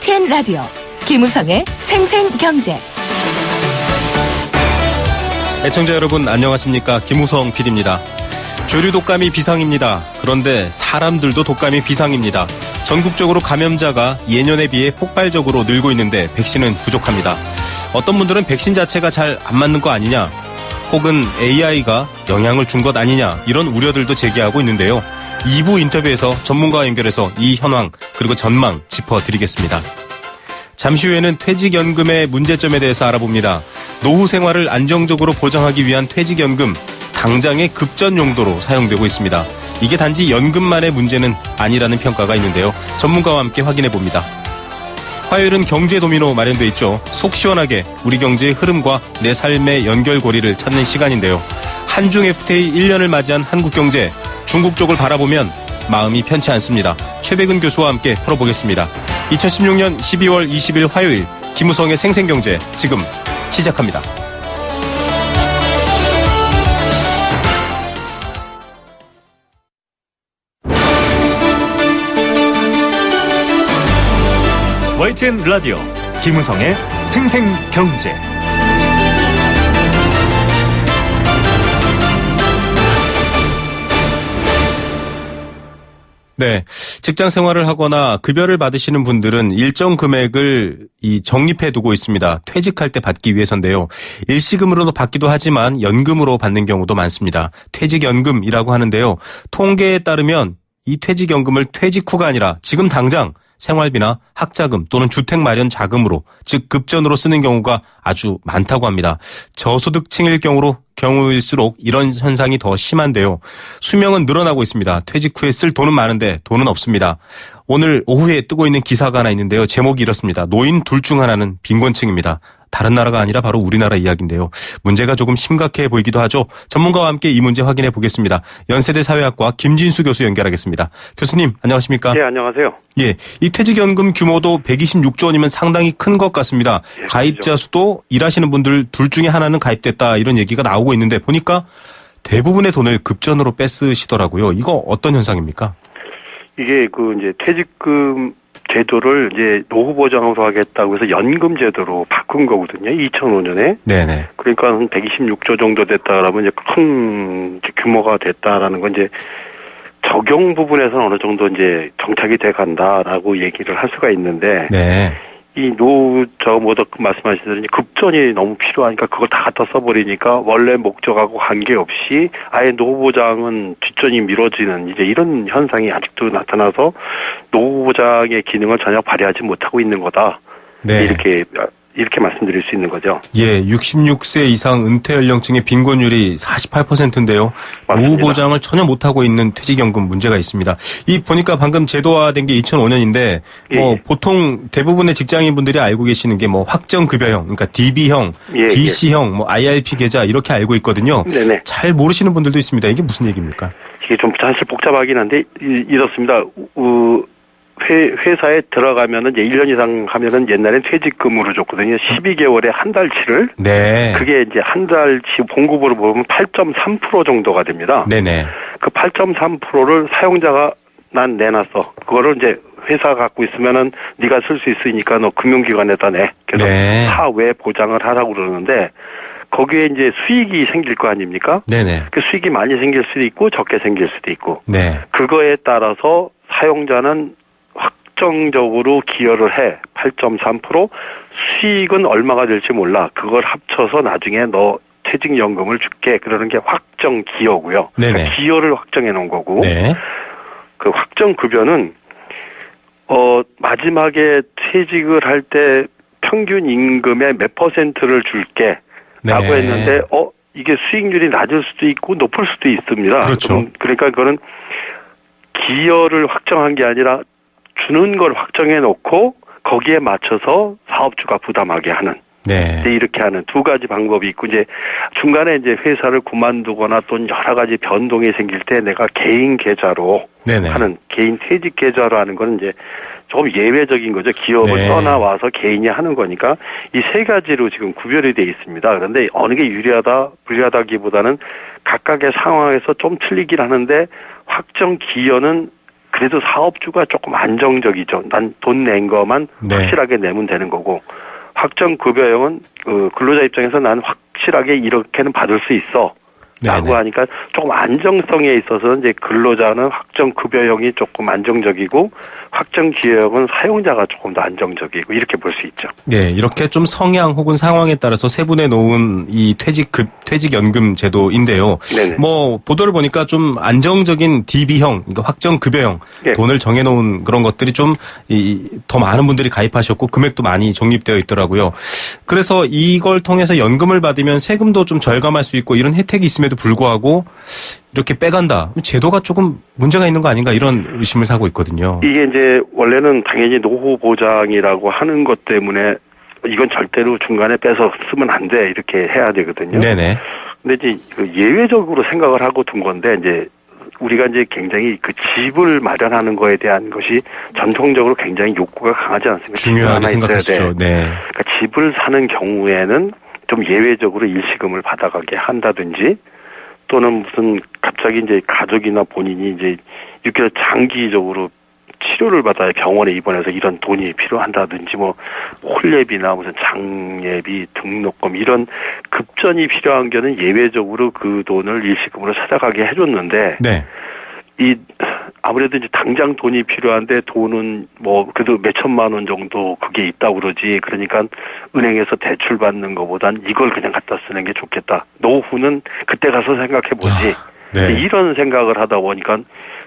YTN 라디오 김우성의 생생경제. 애청자 여러분 안녕하십니까? 김우성 PD입니다. 조류 독감이 비상입니다. 그런데 사람들도 독감이 비상입니다. 전국적으로 감염자가 예년에 비해 폭발적으로 늘고 있는데 백신은 부족합니다. 어떤 분들은 백신 자체가 잘 안 맞는 거 아니냐, 혹은 AI가 영향을 준 것 아니냐, 이런 우려들도 제기하고 있는데요. 2부 인터뷰에서 전문가와 연결해서 이 현황 그리고 전망 짚어드리겠습니다. 잠시 후에는 퇴직연금의 문제점에 대해서 알아봅니다. 노후 생활을 안정적으로 보장하기 위한 퇴직연금, 당장의 급전 용도로 사용되고 있습니다. 이게 단지 연금만의 문제는 아니라는 평가가 있는데요. 전문가와 함께 확인해봅니다. 화요일은 경제 도미노 마련돼 있죠. 속 시원하게 우리 경제의 흐름과 내 삶의 연결고리를 찾는 시간인데요. 한중 FTA 1년을 맞이한 한국 경제, 중국 쪽을 바라보면 마음이 편치 않습니다. 최백은 교수와 함께 풀어보겠습니다. 2016년 12월 20일 화요일 김우성의 생생경제 지금 시작합니다. YTN 라디오 김우성의 생생경제. 네, 직장 생활을 하거나 급여를 받으시는 분들은 일정 금액을 적립해 두고 있습니다. 퇴직할 때 받기 위해서인데요. 일시금으로도 받기도 하지만 연금으로 받는 경우도 많습니다. 퇴직연금이라고 하는데요. 통계에 따르면 이 퇴직연금을 퇴직 후가 아니라 지금 당장 생활비나 학자금 또는 주택 마련 자금으로, 즉 급전으로 쓰는 경우가 아주 많다고 합니다. 저소득층일 경우일수록 이런 현상이 더 심한데요. 수명은 늘어나고 있습니다. 퇴직 후에 쓸 돈은 많은데 돈은 없습니다. 오늘 오후에 뜨고 있는 기사가 하나 있는데요. 제목이 이렇습니다. 노인 둘 중 하나는 빈곤층입니다. 다른 나라가 아니라 바로 우리나라 이야기인데요. 문제가 조금 심각해 보이기도 하죠. 전문가와 함께 이 문제 확인해 보겠습니다. 연세대 사회학과 김진수 교수 연결하겠습니다. 교수님 안녕하십니까? 네, 안녕하세요. 예, 이 퇴직연금 규모도 126조 원이면 상당히 큰 것 같습니다. 네, 가입자 수도 일하시는 분들 둘 중에 하나는 가입됐다, 이런 얘기가 나오고 있는데 보니까 대부분의 돈을 급전으로 뺏으시더라고요. 이거 어떤 현상입니까? 이게 이제 퇴직금 제도를 이제 노후 보장으로 하겠다고 해서 연금 제도로 바꾼 거거든요. 2005년에. 네네. 그러니까 한 126조 정도 됐다 그러면 이제 큰 규모가 됐다라는 건 이제 적용 부분에서는 어느 정도 이제 정착이 돼 간다라고 얘기를 할 수가 있는데. 네. 이 말씀하신 대로 급전이 너무 필요하니까 그걸 다 갖다 써버리니까 원래 목적하고 관계없이 아예 노후보장은 뒷전이 미뤄지는 이제 이런 현상이 아직도 나타나서 노후보장의 기능을 전혀 발휘하지 못하고 있는 거다. 네. 이렇게 말씀드릴 수 있는 거죠. 예, 66세 이상 은퇴 연령층의 빈곤율이 48%인데요. 노후 보장을 전혀 못하고 있는 퇴직연금 문제가 있습니다. 보니까 방금 제도화된 게 2005년인데, 보통 대부분의 직장인분들이 알고 계시는 게 확정급여형, 그러니까 DB형, DC형, IRP 계좌 이렇게 알고 있거든요. 네네. 잘 모르시는 분들도 있습니다. 이게 무슨 얘기입니까? 이게 좀 사실 복잡하긴 한데, 이렇습니다. 회사에 들어가면은 이제 1년 이상 하면은 옛날엔 퇴직금으로 줬거든요. 12개월에 한 달치를. 네. 그게 이제 한 달치 봉급으로 보면 8.3% 정도가 됩니다. 네네. 그 8.3%를 사용자가 난 내놨어. 그거를 이제 회사가 갖고 있으면은 네가 쓸 수 있으니까 너 금융기관에다 내. 그래서 네. 사외 보장을 하라고 그러는데 거기에 이제 수익이 생길 거 아닙니까? 네네. 그 수익이 많이 생길 수도 있고 적게 생길 수도 있고. 네. 그거에 따라서 사용자는 확정적으로 기여를 해. 8.3%. 수익은 얼마가 될지 몰라. 그걸 합쳐서 나중에 너 퇴직연금을 줄게. 그러는 게 확정 기여고요. 그러니까 기여를 확정해 놓은 거고. 네. 그 확정 급여는 마지막에 퇴직을 할 때 평균 임금의 몇 %를 줄게. 라고 했는데 이게 수익률이 낮을 수도 있고 높을 수도 있습니다. 그렇죠. 그러니까 그거는 기여를 확정한 게 아니라 주는 걸 확정해 놓고 거기에 맞춰서 사업주가 부담하게 하는. 네. 이렇게 하는 두 가지 방법이 있고, 이제 중간에 이제 회사를 그만두거나 또 여러 가지 변동이 생길 때 내가 개인 계좌로 하는, 개인 퇴직 계좌로 하는 건 이제 조금 예외적인 거죠. 기업을 떠나와서 개인이 하는 거니까 이 세 가지로 지금 구별이 되어 있습니다. 그런데 어느 게 유리하다, 불리하다기보다는 각각의 상황에서 좀 틀리긴 하는데 확정 기여는 그래도 사업주가 조금 안정적이죠. 난 돈 낸 것만 네. 확실하게 내면 되는 거고, 확정급여형은 근로자 입장에서 난 확실하게 이렇게는 받을 수 있어. 라고 네네. 하니까 조금 안정성에 있어서 이제 근로자는 확정급여형이 조금 안정적이고 확정기여형은 사용자가 조금 더 안정적이고 이렇게 볼 수 있죠. 네, 이렇게 좀 성향 혹은 상황에 따라서 세분해 놓은 이 퇴직연금 제도인데요. 네네. 뭐 보도를 보니까 좀 안정적인 DB형, 그러니까 확정급여형 네. 돈을 정해놓은 그런 것들이 좀 더 많은 분들이 가입하셨고 금액도 많이 적립되어 있더라고요. 그래서 이걸 통해서 연금을 받으면 세금도 좀 절감할 수 있고 이런 혜택이 있음에도 불구하고 이렇게 빼간다. 제도가 조금 문제가 있는 거 아닌가 이런 의심을 사고 있거든요. 이게 이제 원래는 당연히 노후 보장이라고 하는 것 때문에 이건 절대로 중간에 빼서 쓰면 안 돼 이렇게 해야 되거든요. 네네. 근데 이제 그 예외적으로 생각을 하고 둔 건데 이제 우리가 이제 굉장히 그 집을 마련하는 거에 대한 것이 전통적으로 굉장히 욕구가 강하지 않습니까? 중요하게 생각하시죠. 네. 그러니까 집을 사는 경우에는 좀 예외적으로 일시금을 받아가게 한다든지 또는 무슨 갑자기 이제 가족이나 본인이 이제 이렇게 장기적으로 치료를 받아야 병원에 입원해서 이런 돈이 필요한다든지 뭐 홀례비나 무슨 장례비, 등록금 이런 급전이 필요한 경우는 예외적으로 그 돈을 일시금으로 찾아가게 해줬는데 네. 이 아무래도 이제 당장 돈이 필요한데 돈은 뭐 그래도 몇 천만 원 정도 그게 있다고 그러지. 그러니까 은행에서 대출 받는 것보단 이걸 그냥 갖다 쓰는 게 좋겠다. 노후는 그때 가서 생각해 보지. 네. 이런 생각을 하다 보니까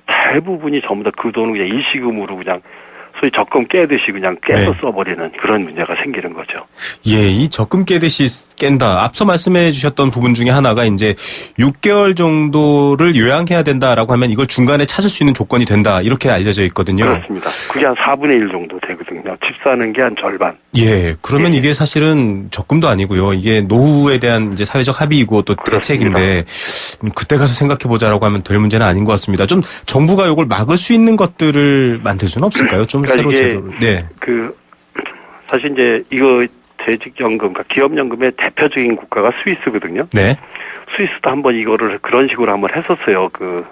대부분이 전부 다 그 돈을 그냥 일시금으로 그냥 소위 적금 깨듯이 그냥 깨서 네. 써버리는 그런 문제가 생기는 거죠. 예, 이 적금 깨듯이 깬다. 앞서 말씀해 주셨던 부분 중에 하나가 이제 6개월 정도를 요양해야 된다라고 하면 이걸 중간에 찾을 수 있는 조건이 된다. 이렇게 알려져 있거든요. 그렇습니다. 그게 한 4분의 1 정도 되거든요. 집 사는 게 한 절반. 예, 그러면 예. 이게 사실은 적금도 아니고요. 이게 노후에 대한 이제 사회적 합의이고 또 대책인데 그때 가서 생각해 보자라고 하면 될 문제는 아닌 것 같습니다. 좀 정부가 이걸 막을 수 있는 것들을 만들 수는 없을까요? 좀 그러니까 새로 이게 제도를. 네. 사실 이제 이거 퇴직연금, 그러니까 기업연금의 대표적인 국가가 스위스거든요. 네. 스위스도 한번 이거를 그런 식으로 한번 했었어요. 그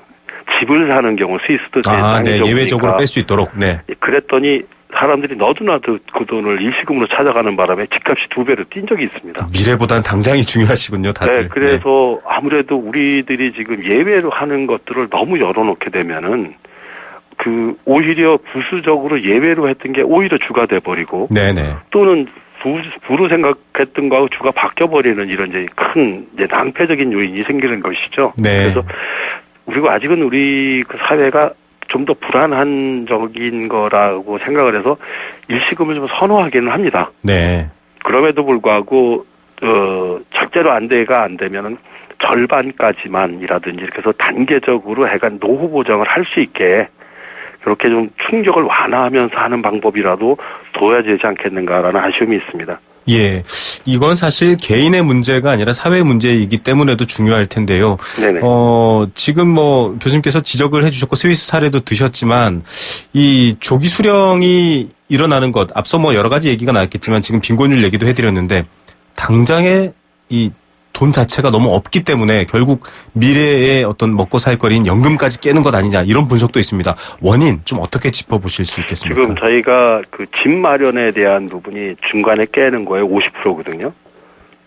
집을 사는 경우 스위스도 제일 아, 많이 네. 적으니까. 예외적으로 뺄 수 있도록. 네. 그랬더니 사람들이 너도나도 그 돈을 일시금으로 찾아가는 바람에 집값이 2배로 뛴 적이 있습니다. 미래보단 당장이 중요하시군요, 다들. 네, 그래서 아무래도 우리들이 지금 예외로 하는 것들을 너무 열어놓게 되면은 그 오히려 부수적으로 예외로 했던 게 오히려 주가 돼버리고 네네. 또는 부로 생각했던 거하고 주가 바뀌어버리는 이런 이제 큰 이제 낭패적인 요인이 생기는 것이죠. 네. 그래서 그리고 아직은 우리 그 사회가 좀 더 불안한적인 거라고 생각을 해서 일시금을 좀 선호하기는 합니다. 네. 그럼에도 불구하고 절대로 안 되면은 절반까지만이라든지 이렇게 해서 단계적으로 해간 노후 보장을 할 수 있게 그렇게 좀 충격을 완화하면서 하는 방법이라도 둬야 되지 않겠는가라는 아쉬움이 있습니다. 예. 이건 사실 개인의 문제가 아니라 사회 문제이기 때문에도 중요할 텐데요. 네네. 지금 뭐 교수님께서 지적을 해주셨고 스위스 사례도 드셨지만 이 조기 수령이 일어나는 것 앞서 뭐 여러 가지 얘기가 나왔겠지만 지금 빈곤율 얘기도 해드렸는데 당장에 이 돈 자체가 너무 없기 때문에 결국 미래의 어떤 먹고 살 거리인 연금까지 깨는 것 아니냐 이런 분석도 있습니다. 원인 좀 어떻게 짚어보실 수 있겠습니까? 지금 저희가 그 집 마련에 대한 부분이 중간에 깨는 거에 50%거든요.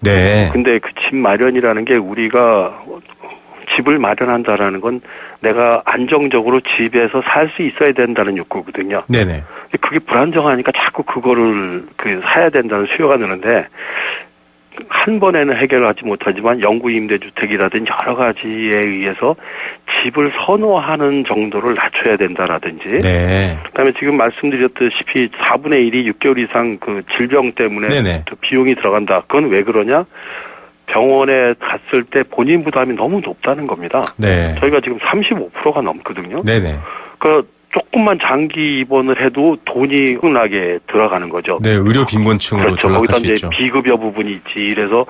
네. 근데 그 집 마련이라는 게 우리가 집을 마련한다라는 건 내가 안정적으로 집에서 살 수 있어야 된다는 욕구거든요. 네네. 그게 불안정하니까 자꾸 그거를 사야 된다는 수요가 느는데 한 번에는 해결하지 못하지만 영구 임대주택이라든지 여러 가지에 의해서 집을 선호하는 정도를 낮춰야 된다라든지. 네. 그다음에 지금 말씀드렸다시피 4분의 1이 6개월 이상 그 질병 때문에 네네. 비용이 들어간다. 그건 왜 그러냐? 병원에 갔을 때 본인 부담이 너무 높다는 겁니다. 네. 저희가 지금 35%가 넘거든요. 네네. 그러니까 조금만 장기 입원을 해도 돈이 흥나게 들어가는 거죠. 네, 의료 빈곤층으로 그렇죠. 전락할 거기다 수 이제 있죠. 비급여 부분이 있지. 이래서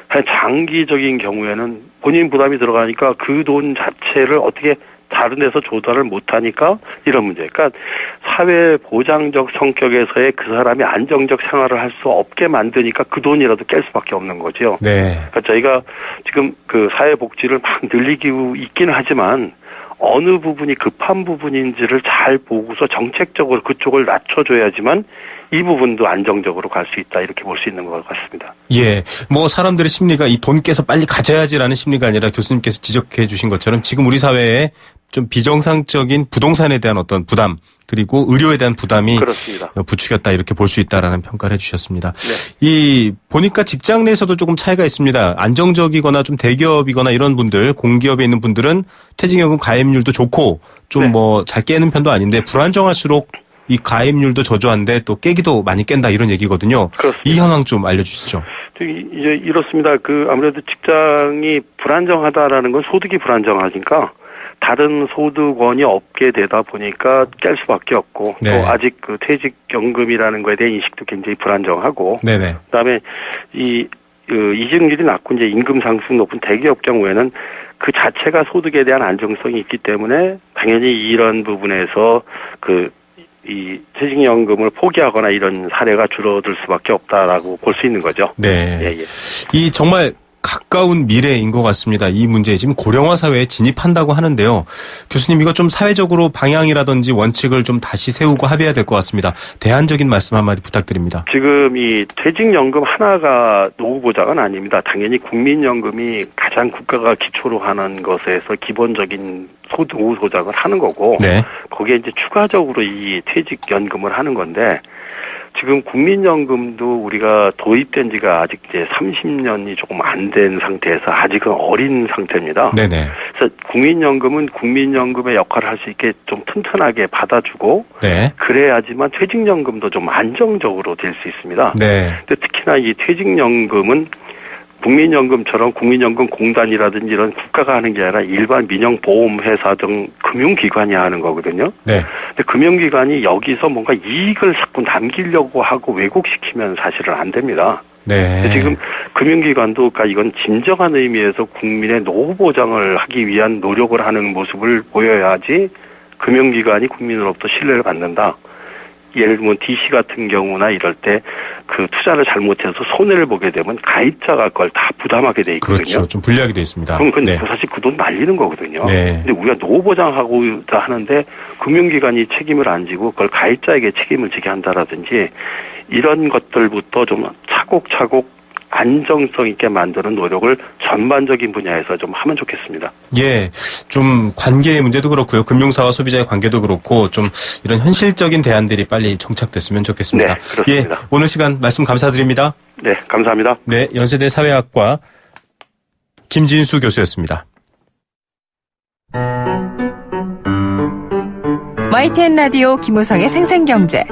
장기적인 경우에는 본인 부담이 들어가니까 그 돈 자체를 어떻게 다른 데서 조달을 못하니까 이런 문제. 그러니까 사회 보장적 성격에서의 그 사람이 안정적 생활을 할 수 없게 만드니까 그 돈이라도 깰 수밖에 없는 거죠. 네. 그러니까 저희가 지금 그 사회 복지를 막 늘리고 있기는 하지만 어느 부분이 급한 부분인지를 잘 보고서 정책적으로 그쪽을 낮춰줘야지만 이 부분도 안정적으로 갈 수 있다 이렇게 볼 수 있는 것 같습니다. 예, 뭐 사람들의 심리가 이 돈 깨서 빨리 가져야지라는 심리가 아니라 교수님께서 지적해 주신 것처럼 지금 우리 사회에 좀 비정상적인 부동산에 대한 어떤 부담 그리고 의료에 대한 부담이 그렇습니다. 부추겼다 이렇게 볼 수 있다라는 평가를 해주셨습니다. 네. 이 보니까 직장 내에서도 조금 차이가 있습니다. 안정적이거나 좀 대기업이거나 이런 분들 공기업에 있는 분들은 퇴직연금 가입률도 좋고 좀 네. 뭐 잘 깨는 편도 아닌데 불안정할수록 이 가입률도 저조한데 또 깨기도 많이 깬다 이런 얘기거든요. 그렇습니다. 이 현황 좀 알려주시죠. 이제 이렇습니다. 아무래도 직장이 불안정하다라는 건 소득이 불안정하니까 다른 소득원이 없게 되다 보니까 깰 수밖에 없고 네. 또 아직 퇴직연금이라는 거에 대한 인식도 굉장히 불안정하고 네네. 그다음에 이직률이 낮고 이제 임금 상승 높은 대기업 경우에는 그 자체가 소득에 대한 안정성이 있기 때문에 당연히 이런 부분에서 이 퇴직연금을 포기하거나 이런 사례가 줄어들 수밖에 없다라고 볼 수 있는 거죠. 네. 예. 이 정말 가까운 미래인 것 같습니다. 이 문제 지금 고령화 사회에 진입한다고 하는데요. 교수님 이거 좀 사회적으로 방향이라든지 원칙을 좀 다시 세우고 합의해야 될 것 같습니다. 대안적인 말씀 한마디 부탁드립니다. 지금 이 퇴직연금 하나가 노후 보장은 아닙니다. 당연히 국민연금이 가장 국가가 기초로 하는 것에서 기본적인 노후 보장을 하는 거고 네. 거기에 이제 추가적으로 이 퇴직연금을 하는 건데 지금 국민연금도 우리가 도입된 지가 아직 이제 30년이 조금 안 된 상태에서 아직은 어린 상태입니다. 네네. 그래서 국민연금은 국민연금의 역할을 할 수 있게 좀 튼튼하게 받아주고 네. 그래야지만 퇴직연금도 좀 안정적으로 될 수 있습니다. 네. 근데 특히나 이 퇴직연금은 국민연금처럼 국민연금공단이라든지 이런 국가가 하는 게 아니라 일반 민영보험회사 등 금융기관이 하는 거거든요. 네. 근데 금융기관이 여기서 뭔가 이익을 자꾸 남기려고 하고 왜곡시키면 사실은 안 됩니다. 네. 지금 금융기관도 그러니까 이건 진정한 의미에서 국민의 노후 보장을 하기 위한 노력을 하는 모습을 보여야지 금융기관이 국민으로부터 신뢰를 받는다. 예를 들면 DC 같은 경우나 이럴 때 그 투자를 잘못해서 손해를 보게 되면 가입자가 그걸 다 부담하게 돼 있거든요. 그렇죠. 좀 불리하게 돼 있습니다. 그럼 네. 사실 그 돈 날리는 거거든요. 네. 근데 우리가 노후 보장하고자 하는데 금융기관이 책임을 안 지고 그걸 가입자에게 책임을 지게 한다라든지 이런 것들부터 좀 차곡차곡 안정성 있게 만드는 노력을 전반적인 분야에서 좀 하면 좋겠습니다. 예, 좀 관계의 문제도 그렇고요. 금융사와 소비자의 관계도 그렇고 좀 이런 현실적인 대안들이 빨리 정착됐으면 좋겠습니다. 네, 그렇습니다. 예, 오늘 시간 말씀 감사드립니다. 네, 감사합니다. 네, 연세대 사회학과 김진수 교수였습니다. YTN 라디오 김우성의 생생경제.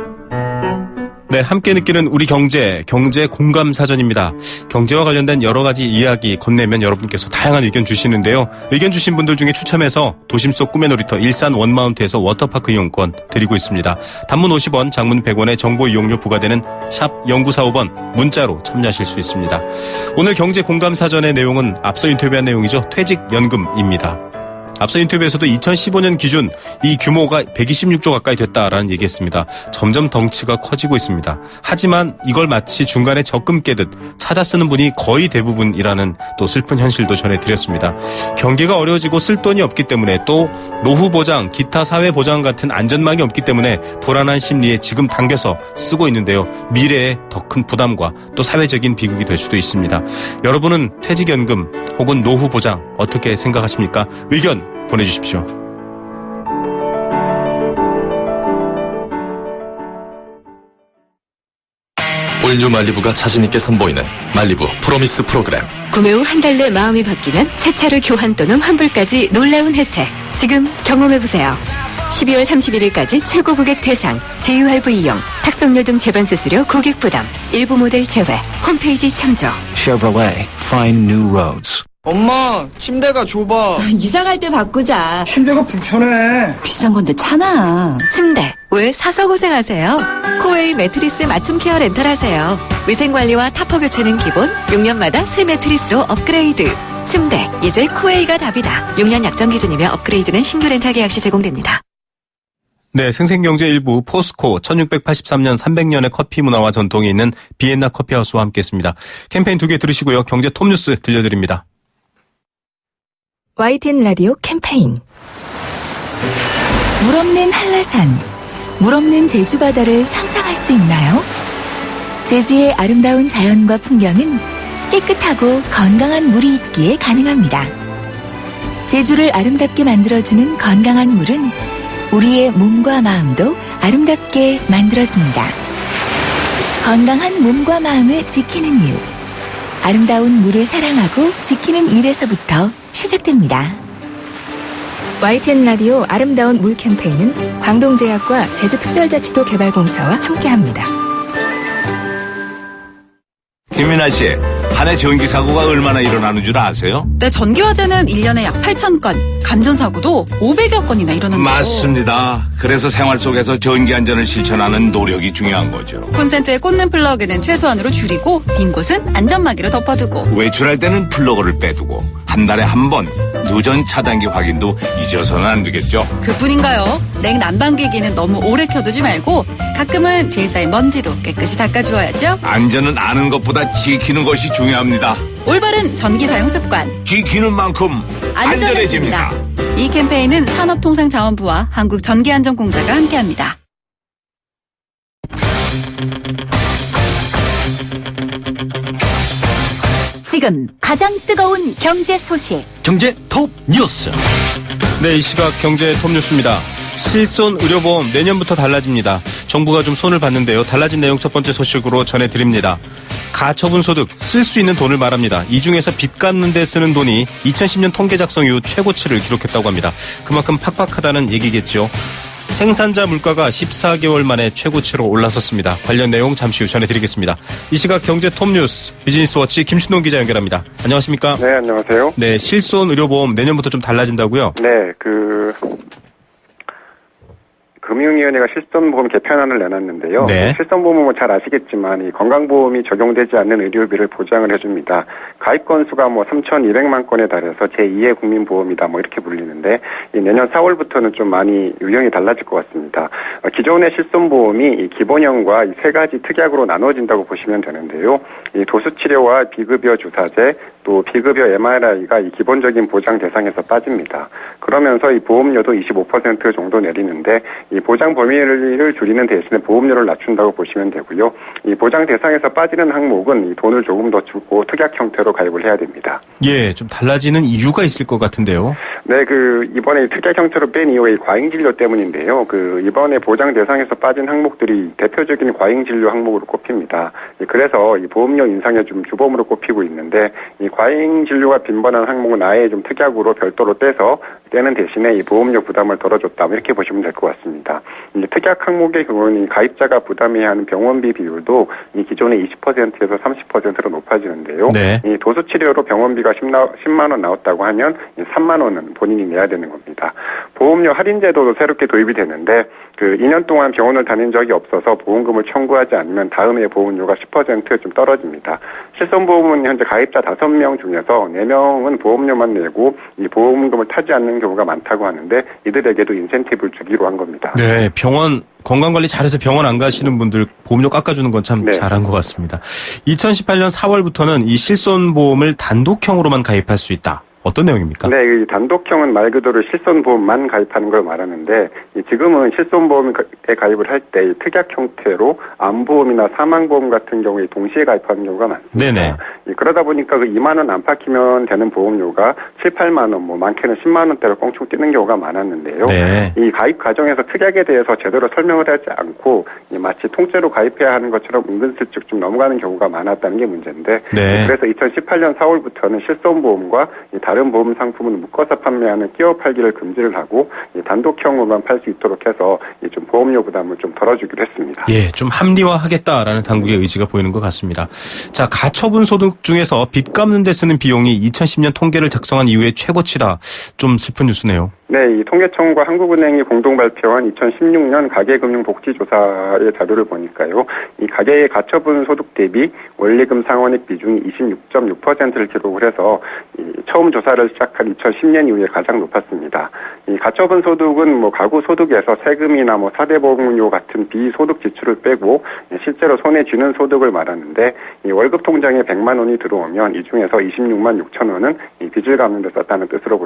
네, 함께 느끼는 우리 경제 공감 사전입니다. 경제와 관련된 여러 가지 이야기 건네면 여러분께서 다양한 의견 주시는데요. 의견 주신 분들 중에 추첨해서 도심 속 꿈의 놀이터 일산 원마운트에서 워터파크 이용권 드리고 있습니다. 단문 50원, 장문 100원의 정보 이용료 부과되는 샵 0945번 문자로 참여하실 수 있습니다. 오늘 경제 공감 사전의 내용은 앞서 인터뷰한 내용이죠. 퇴직연금입니다. 앞서 인터뷰에서도 2015년 기준 이 규모가 126조 가까이 됐다라는 얘기했습니다. 점점 덩치가 커지고 있습니다. 하지만 이걸 마치 중간에 적금 깨듯 찾아 쓰는 분이 거의 대부분이라는 또 슬픈 현실도 전해드렸습니다. 경기가 어려워지고 쓸 돈이 없기 때문에 또 노후 보장, 기타 사회 보장 같은 안전망이 없기 때문에 불안한 심리에 지금 당겨서 쓰고 있는데요. 미래에 더 큰 부담과 또 사회적인 비극이 될 수도 있습니다. 여러분은 퇴직연금 혹은 노후 보장 어떻게 생각하십니까? 의견 보내주십시오. 올뉴 말리부가 자신있게 선보이는 말리부 프로미스 프로그램. 구매 후 한 달 내 마음이 바뀌면 새 차로 교환 또는 환불까지 놀라운 혜택. 지금 경험해보세요. 12월 31일까지 출고 고객 대상, JURV 이용, 탁송료 등 재반 수수료 고객 부담, 일부 모델 제외, 홈페이지 참조. Chevrolet, find new roads. 엄마, 침대가 좁아. 이사 갈 때 바꾸자. 침대가 불편해. 비싼 건데 참아. 침대, 왜 사서 고생하세요? 코웨이 매트리스 맞춤 케어 렌탈 하세요. 위생관리와 타퍼 교체는 기본, 6년마다 새 매트리스로 업그레이드. 침대, 이제 코웨이가 답이다. 6년 약정 기준이며 업그레이드는 신규 렌탈 계약 시 제공됩니다. 네, 생생경제 일부 포스코 1683년 300년의 커피 문화와 전통이 있는 비엔나 커피하우스와 함께했습니다. 캠페인 2개 들으시고요. 경제 톱뉴스 들려드립니다. YTN 라디오 캠페인 물 없는 한라산, 물 없는 제주 바다를 상상할 수 있나요? 제주의 아름다운 자연과 풍경은 깨끗하고 건강한 물이 있기에 가능합니다. 제주를 아름답게 만들어주는 건강한 물은 우리의 몸과 마음도 아름답게 만들어줍니다. 건강한 몸과 마음을 지키는 이유. 아름다운 물을 사랑하고 지키는 일에서부터 시작됩니다. YTN 라디오 아름다운 물 캠페인은 광동제약과 제주특별자치도 개발공사와 함께합니다. 김민아 씨, 한 해 전기 사고가 얼마나 일어나는 줄 아세요? 네, 전기화재는 1년에 약 8,000건, 감전사고도 500여 건이나 일어난다고. 맞습니다. 그래서 생활 속에서 전기 안전을 실천하는 노력이 중요한 거죠. 콘센트에 꽂는 플러그는 최소한으로 줄이고 빈 곳은 안전막이로 덮어두고 외출할 때는 플러그를 빼두고 한 달에 한 번 누전 차단기 확인도 잊어서는 안 되겠죠. 그뿐인가요? 냉난방기기는 너무 오래 켜두지 말고 가끔은 뒤에 쌓인 먼지도 깨끗이 닦아주어야죠. 안전은 아는 것보다 지키는 것이 중요합니다. 올바른 전기 사용 습관. 지키는 만큼 안전해집니다. 이 캠페인은 산업통상자원부와 한국전기안전공사가 함께합니다. 지금 가장 뜨거운 경제 소식. 경제 톱 뉴스. 네, 이 시각 경제 톱 뉴스입니다. 실손 의료보험 내년부터 달라집니다. 정부가 좀 손을 봤는데요. 달라진 내용 첫 번째 소식으로 전해드립니다. 가처분 소득, 쓸 수 있는 돈을 말합니다. 이 중에서 빚 갚는 데 쓰는 돈이 2010년 통계 작성 이후 최고치를 기록했다고 합니다. 그만큼 팍팍하다는 얘기겠죠. 생산자 물가가 14개월 만에 최고치로 올라섰습니다. 관련 내용 잠시 후 전해드리겠습니다. 이 시각 경제 톱뉴스 비즈니스워치 김춘동 기자 연결합니다. 안녕하십니까? 네, 안녕하세요. 네, 실손 의료보험 내년부터 좀 달라진다고요? 네, 금융위원회가 실손보험 개편안을 내놨는데요. 네. 실손보험은 뭐 잘 아시겠지만 이 건강보험이 적용되지 않는 의료비를 보장을 해줍니다. 가입 건수가 3,200만 건에 달해서 제2의 국민보험이다 이렇게 불리는데 이 내년 4월부터는 좀 많이 유형이 달라질 것 같습니다. 기존의 실손보험이 이 기본형과 이 세 가지 특약으로 나눠진다고 보시면 되는데요. 이 도수치료와 비급여 주사제 또 비급여 MRI가 이 기본적인 보장 대상에서 빠집니다. 그러면서 이 보험료도 25% 정도 내리는데 이 보장 범위를 줄이는 대신에 보험료를 낮춘다고 보시면 되고요. 이 보장 대상에서 빠지는 항목은 이 돈을 조금 더 주고 특약 형태로 가입을 해야 됩니다. 예, 좀 달라지는 이유가 있을 것 같은데요. 네, 이번에 특약 형태로 뺀 이유가 이 과잉진료 때문인데요. 이번에 보장 대상에서 빠진 항목들이 대표적인 과잉진료 항목으로 꼽힙니다. 그래서 이 보험료 인상의 좀 주범으로 꼽히고 있는데 이 과잉진료가 빈번한 항목은 아예 좀 특약으로 별도로 떼는 대신에 이 보험료 부담을 덜어줬다 이렇게 보시면 될 것 같습니다. 이 특약 항목의 경우는 이 가입자가 부담해야 하는 병원비 비율도 이 기존의 20%에서 30%로 높아지는데요. 네. 이 도수치료로 병원비가 10만 원 나왔다고 하면 3만 원은 본인이 내야 되는 겁니다. 보험료 할인 제도도 새롭게 도입이 되는데 2년 동안 병원을 다닌 적이 없어서 보험금을 청구하지 않으면 다음 해 보험료가 10% 떨어집니다. 실손보험은 현재 가입자 5명 중에서 4명은 보험료만 내고 이 보험금을 타지 않는 경우가 많다고 하는데 이들에게도 인센티브를 주기로 한 겁니다. 네, 병원 건강관리 잘해서 병원 안 가시는 분들 보험료 깎아주는 건 참 잘한 것 같습니다. 2018년 4월부터는 이 실손보험을 단독형으로만 가입할 수 있다. 어떤 내용입니까? 네, 이 단독형은 말 그대로 실손보험만 가입하는 걸 말하는데 지금은 실손보험에 가입을 할 때 특약 형태로 암보험이나 사망보험 같은 경우에 동시에 가입하는 경우가 많습니다. 네네. 그러다 보니까 2만 원 안팎이면 되는 보험료가 7, 8만 원, 많게는 10만 원대로 꽁충 뛰는 경우가 많았는데요. 네. 이 가입 과정에서 특약에 대해서 제대로 설명을 하지 않고 마치 통째로 가입해야 하는 것처럼 은근슬쩍 좀 넘어가는 경우가 많았다는 게 문제인데 네. 그래서 2018년 4월부터는 실손보험과 다른 보험 상품은 묶어서 판매하는 끼워 팔기를 금지를 하고 단독형으로만 팔 수 있도록 해서 좀 보험료 부담을 좀 덜어주기로 했습니다. 예, 좀 합리화하겠다라는 당국의 의지가 보이는 것 같습니다. 자, 가처분 소득 중에서 빚 갚는 데 쓰는 비용이 2010년 통계를 작성한 이후에 최고치다. 좀 슬픈 뉴스네요. 네, 이 통계청과 한국은행이 공동 발표한 2016년 가계금융복지조사의 자료를 보니까요. 이 가계의 가처분 소득 대비 원리금 상환액 비중이 26.6%를 기록을 해서 처음 조사를 시작한 2010년 이후에 가장 높았습니다. 이 가처분 소득은 가구 소득에서 세금이나 사대보험료 같은 비소득 지출을 빼고 실제로 손에 쥐는 소득을 말하는데 이 월급 통장에 100만 원이 들어오면 이 중에서 26만 6천 원은 이 빚을 갚는 데 썼다는 뜻으로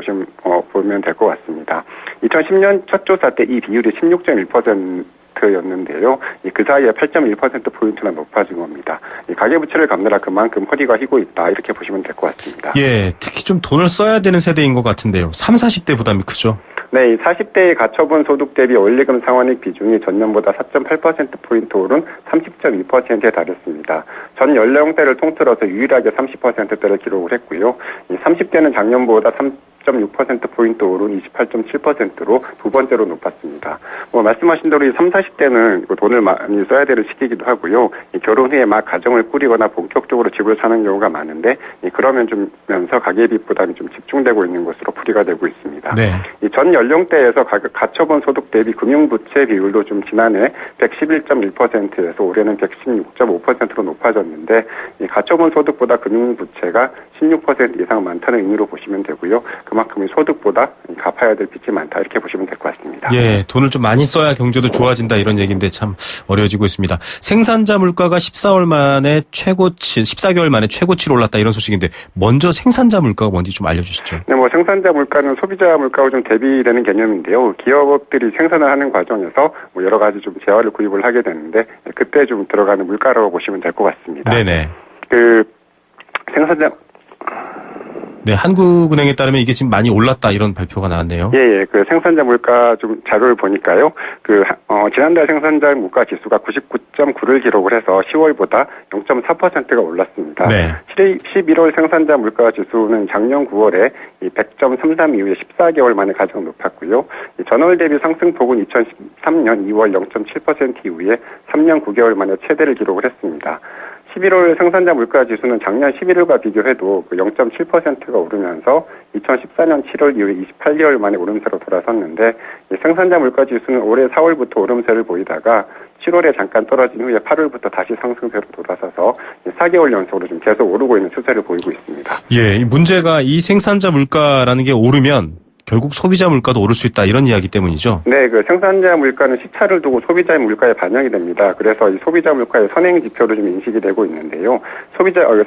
보면 될 것 같습니다. 있습니다. 2010년 첫 조사 때 이 비율이 16.1%였는데요. 그 사이에 8.1%포인트나 높아진 겁니다. 가계부채를 갚느라 그만큼 허리가 휘고 있다 이렇게 보시면 될 것 같습니다. 예, 특히 좀 돈을 써야 되는 세대인 것 같은데요. 30, 40대 부담이 크죠? 네, 40대의 가처분 소득 대비 원리금 상환액 비중이 전년보다 4.8%포인트 오른 30.2%에 달했습니다. 전 연령대를 통틀어서 유일하게 30%대를 기록을 했고요. 30대는 작년보다 3.6%포인트 오른 28.7%로 두 번째로 높았습니다. 말씀하신 대로 이 30, 40대는 돈을 많이 써야 되는 시기이기도 하고요. 결혼 후에 막 가정을 꾸리거나 본격적으로 집을 사는 경우가 많은데 그러면 좀 면서 가계비 부담이 좀 집중되고 있는 것으로 풀이가 되고 있습니다. 네. 전 연령대에서 가처분 소득 대비 금융부채 비율도 좀 지난해 111.1%에서 올해는 116.5%로 높아졌는데 이 가처분 소득보다 금융부채가 16% 이상 많다는 의미로 보시면 되고요. 그만큼 소득보다 갚아야 될 빚이 많다 이렇게 보시면 될 것 같습니다. 예, 돈을 좀 많이 써야 경제도 좋아진다 이런 얘기인데 참 어려워지고 있습니다. 생산자 물가가 14개월 만에 최고치로 올랐다 이런 소식인데 먼저 생산자 물가가 뭔지 좀 알려주시죠. 네, 생산자 물가는 소비자 물가와 좀 대비되는 개념인데요. 기업들이 생산을 하는 과정에서 여러 가지 좀 재화를 구입을 하게 되는데 그때 좀 들어가는 물가라고 보시면 될 것 같습니다. 네네. 생산자 네, 한국은행에 따르면 이게 지금 많이 올랐다 이런 발표가 나왔네요. 예, 생산자 물가 좀 자료를 보니까요. 지난달 생산자 물가 지수가 99.9를 기록을 해서 10월보다 0.4%가 올랐습니다. 네. 11월 생산자 물가 지수는 작년 9월에 100.33 이후에 14개월 만에 가장 높았고요. 전월 대비 상승폭은 2013년 2월 0.7% 이후에 3년 9개월 만에 최대를 기록을 했습니다. 11월 생산자 물가 지수는 작년 11월과 비교해도 0.7%가 오르면서 2014년 7월 이후에 28개월 만에 오름세로 돌아섰는데 생산자 물가 지수는 올해 4월부터 오름세를 보이다가 7월에 잠깐 떨어진 후에 8월부터 다시 상승세로 돌아서서 4개월 연속으로 좀 계속 오르고 있는 추세를 보이고 있습니다. 예, 이 문제가 이 생산자 물가라는 게 오르면 결국 소비자 물가도 오를 수 있다 이런 이야기 때문이죠. 네, 생산자 물가는 시차를 두고 소비자의 물가에 반영이 됩니다. 그래서 이 소비자 물가의 선행 지표로 좀 인식이 되고 있는데요.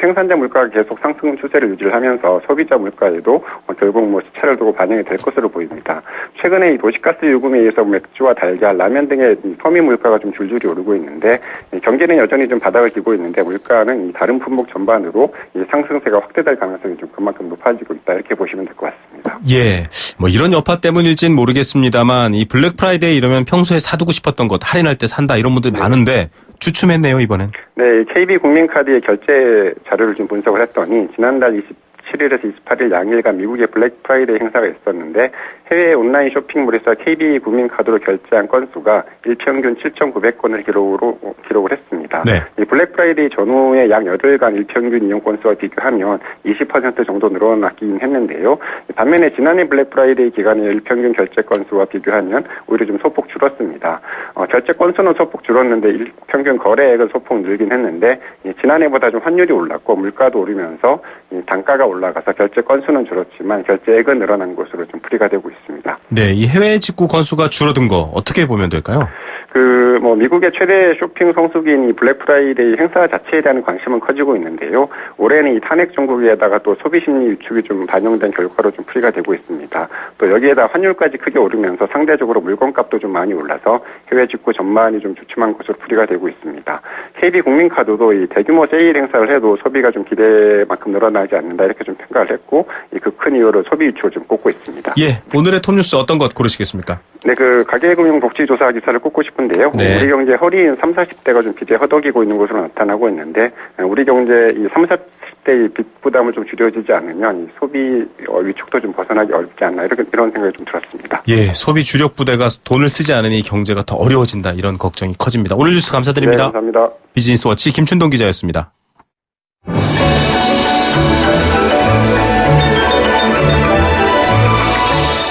생산자 물가가 계속 상승 추세를 유지하면서 소비자 물가에도 결국 시차를 두고 반영이 될 것으로 보입니다. 최근에 이 도시가스 요금에 의해서 맥주와 달걀, 라면 등의 서민 물가가 좀 줄줄이 오르고 있는데 경기는 여전히 좀 바닥을 기고 있는데 물가는 이 다른 품목 전반으로 이 상승세가 확대될 가능성이 좀 그만큼 높아지고 있다 이렇게 보시면 될 것 같습니다. 예. 이런 여파 때문일진 모르겠습니다만 이 블랙 프라이데이 이러면 평소에 사두고 싶었던 것 할인할 때 산다 이런 분들 많은데 주춤했네요 이번엔. 네, KB 국민카드의 결제 자료를 좀 분석을 했더니 지난달 27일에서 28일 양일간 미국의 블랙 프라이데이 행사가 있었는데 해외 온라인 쇼핑몰에서 KB 국민카드로 결제한 건수가 일평균 7,900건을 기록을 했습니다. 네. 이 블랙 프라이데이 전후의 약 8일간 일평균 이용 건수와 비교하면 20% 정도 늘어나긴 했는데요. 반면에 지난해 블랙 프라이데이 기간의 일평균 결제 건수와 비교하면 오히려 좀 소폭 줄었습니다. 결제 건수는 소폭 줄었는데 일평균 거래액은 소폭 늘긴 했는데 지난해보다 좀 환율이 올랐고 물가도 오르면서 단가가 올라가서 결제 건수는 줄었지만 결제액은 늘어난 것으로 좀 풀이가 되고 있습니다. 네, 이 해외 직구 건수가 줄어든 거 어떻게 보면 될까요? 미국의 최대 쇼핑 성수기인 이 블랙 프라이데이 행사 자체에 대한 관심은 커지고 있는데요. 올해는 이 탄핵 정국에다가 또 소비 심리 위축이 좀 반영된 결과로 좀 풀이가 되고 있습니다. 또 여기에다 환율까지 크게 오르면서 상대적으로 물건값도 좀 많이 올라서 해외 직구 전반이 좀 주춤한 것으로 풀이가 되고 있습니다. KB 국민카드도 이 대규모 세일 행사를 해도 소비가 좀 기대만큼 늘어나지 않는다 이렇게 좀 평가를 했고 그 큰 이유로 소비 위축을 좀 꼽고 있습니다. 예, 오늘의 톱뉴스 어떤 것 고르시겠습니까? 네, 가계금융복지조사 기사를 꼽고 싶은데요. 네. 우리 경제 허리인 30, 40대가 좀 빚에 허덕이고 있는 것으로 나타나고 있는데 우리 경제 이 30, 40대의 빚 부담을 좀 줄여지지 않으면 이 소비 위축도 좀 벗어나기 어렵지 않나 이런 생각이 좀 들었습니다. 예, 소비 주력 부대가 돈을 쓰지 않으니 경제가 더 어려워진다 이런 걱정이 커집니다. 오늘 뉴스 감사드립니다. 네, 감사합니다. 비즈니스워치 김춘동 기자였습니다.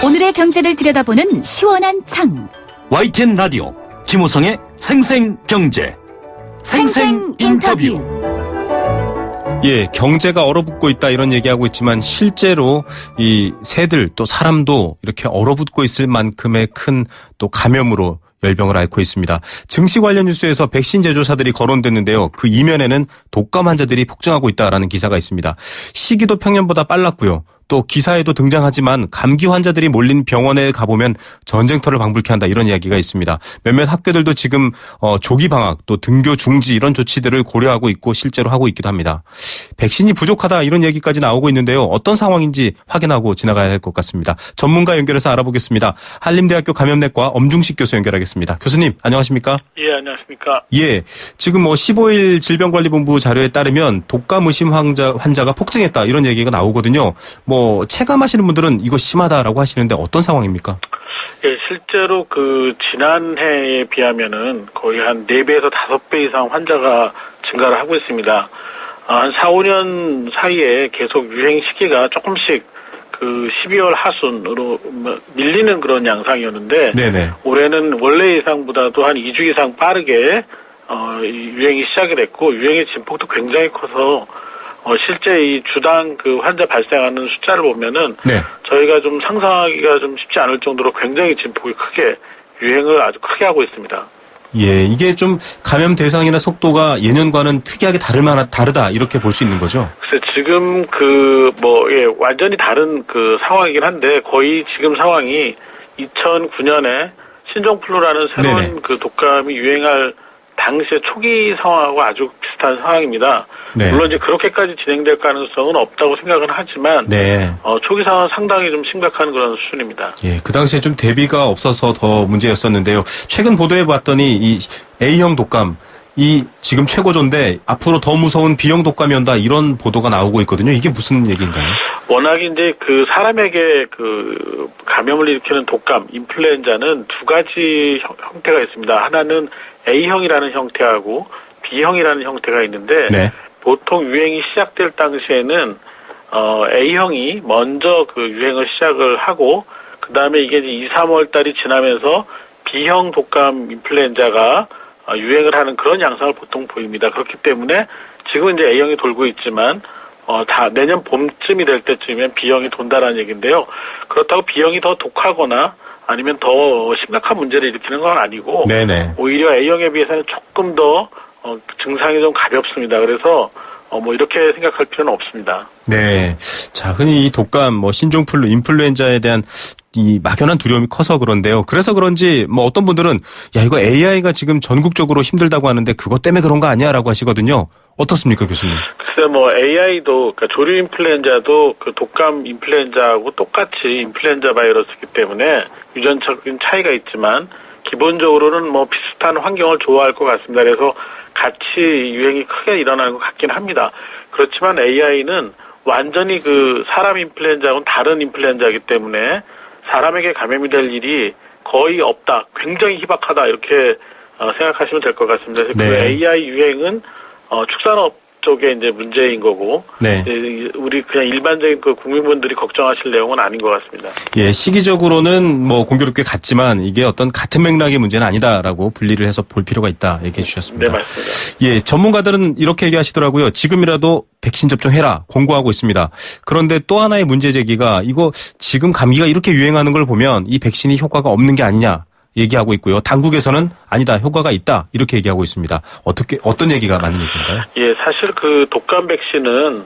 오늘의 경제를 들여다보는 시원한 창. YTN 라디오 김호성의 생생경제 생생인터뷰. 예, 경제가 얼어붙고 있다 이런 얘기하고 있지만 실제로 이 새들 또 사람도 이렇게 얼어붙고 있을 만큼의 큰 또 감염으로 열병을 앓고 있습니다. 증시 관련 뉴스에서 백신 제조사들이 거론됐는데요. 그 이면에는 독감 환자들이 폭증하고 있다라는 기사가 있습니다. 시기도 평년보다 빨랐고요. 또 기사에도 등장하지만 감기 환자들이 몰린 병원에 가보면 전쟁터를 방불케 한다 이런 이야기가 있습니다. 몇몇 학교들도 지금 조기 방학 또 등교 중지 이런 조치들을 고려하고 있고 실제로 하고 있기도 합니다. 백신이 부족하다 이런 얘기까지 나오고 있는데요. 어떤 상황인지 확인하고 지나가야 할 것 같습니다. 전문가 연결해서 알아보겠습니다. 한림대학교 감염내과 엄중식 교수 연결하겠습니다. 교수님 안녕하십니까? 예, 안녕하십니까? 예, 지금 15일 질병관리본부 자료에 따르면 독감 의심 환자가 폭증했다 이런 얘기가 나오거든요. 체감하시는 분들은 이거 심하다라고 하시는데 어떤 상황입니까? 예, 실제로 지난해에 비하면은 거의 한 4배에서 5배 이상 환자가 증가를 하고 있습니다. 한 4, 5년 사이에 계속 유행 시기가 조금씩 12월 하순으로 밀리는 그런 양상이었는데 네네. 올해는 원래 예상보다도 한 2주 이상 빠르게 유행이 시작이 됐고 유행의 진폭도 굉장히 커서 실제 이 주당 환자 발생하는 숫자를 보면은 네. 저희가 좀 상상하기가 좀 쉽지 않을 정도로 굉장히 진폭이 크게 유행을 아주 크게 하고 있습니다. 예, 이게 좀 감염 대상이나 속도가 예년과는 특이하게 다르다 이렇게 볼 수 있는 거죠? 글쎄 지금 완전히 다른 상황이긴 한데 거의 지금 상황이 2009년에 신종플루라는 새로운 독감이 유행할 당시의 초기 상황하고 아주 비슷한 상황입니다. 네. 물론 이제 그렇게까지 진행될 가능성은 없다고 생각은 하지만 네. 초기 상황은 상당히 좀 심각한 그런 수준입니다. 예, 그 당시에 좀 대비가 없어서 더 문제였었는데요. 최근 보도해 봤더니 이 A형 독감 이 지금 최고조인데 앞으로 더 무서운 B형 독감이 온다 이런 보도가 나오고 있거든요. 이게 무슨 얘기인가요? 워낙 이제 사람에게 감염을 일으키는 독감, 인플루엔자는 두 가지 형태가 있습니다. 하나는 A형이라는 형태하고 B형이라는 형태가 있는데 네. 보통 유행이 시작될 당시에는 A형이 먼저 유행을 시작을 하고 그 다음에 이게 이제 2, 3월 달이 지나면서 B형 독감 인플루엔자가 유행을 하는 그런 양상을 보통 보입니다. 그렇기 때문에 지금 이제 A형이 돌고 있지만 다 내년 봄쯤이 될 때쯤이면 B형이 돈다라는 얘기인데요. 그렇다고 B형이 더 독하거나 아니면 더 심각한 문제를 일으키는 건 아니고 네네. 오히려 A형에 비해서는 조금 더 증상이 좀 가볍습니다. 그래서 이렇게 생각할 필요는 없습니다. 네. 자, 흔히 이 독감, 신종플루, 인플루엔자에 대한 이 막연한 두려움이 커서 그런데요. 그래서 그런지 어떤 분들은 이거 AI가 지금 전국적으로 힘들다고 하는데 그것 때문에 그런 거 아니야라고 하시거든요. 어떻습니까, 교수님? 글쎄 AI도 조류 인플루엔자도 독감 인플루엔자하고 똑같이 인플루엔자 바이러스이기 때문에 유전적인 차이가 있지만 기본적으로는 비슷한 환경을 좋아할 것 같습니다. 그래서 같이 유행이 크게 일어나는 것 같긴 합니다. 그렇지만 AI는 완전히 사람 인플루엔자하고는 다른 인플루엔자이기 때문에 사람에게 감염이 될 일이 거의 없다. 굉장히 희박하다. 이렇게 생각하시면 될 것 같습니다. 그래서 네. AI 유행은 축산업 쪽에 이제 문제인 거고 네. 우리 그냥 일반적인 국민분들이 걱정하실 내용은 아닌 것 같습니다. 예, 시기적으로는 공교롭게 같지만 이게 어떤 같은 맥락의 문제는 아니다라고 분리를 해서 볼 필요가 있다 얘기해 주셨습니다. 네, 맞습니다. 예, 전문가들은 이렇게 얘기하시더라고요. 지금이라도 백신 접종해라 권고하고 있습니다. 그런데 또 하나의 문제 제기가 이거 지금 감기가 이렇게 유행하는 걸 보면 이 백신이 효과가 없는 게 아니냐. 얘기하고 있고요. 당국에서는 아니다, 효과가 있다 이렇게 얘기하고 있습니다. 어떤 얘기가 맞는 얘기인가요? 예, 사실 독감 백신은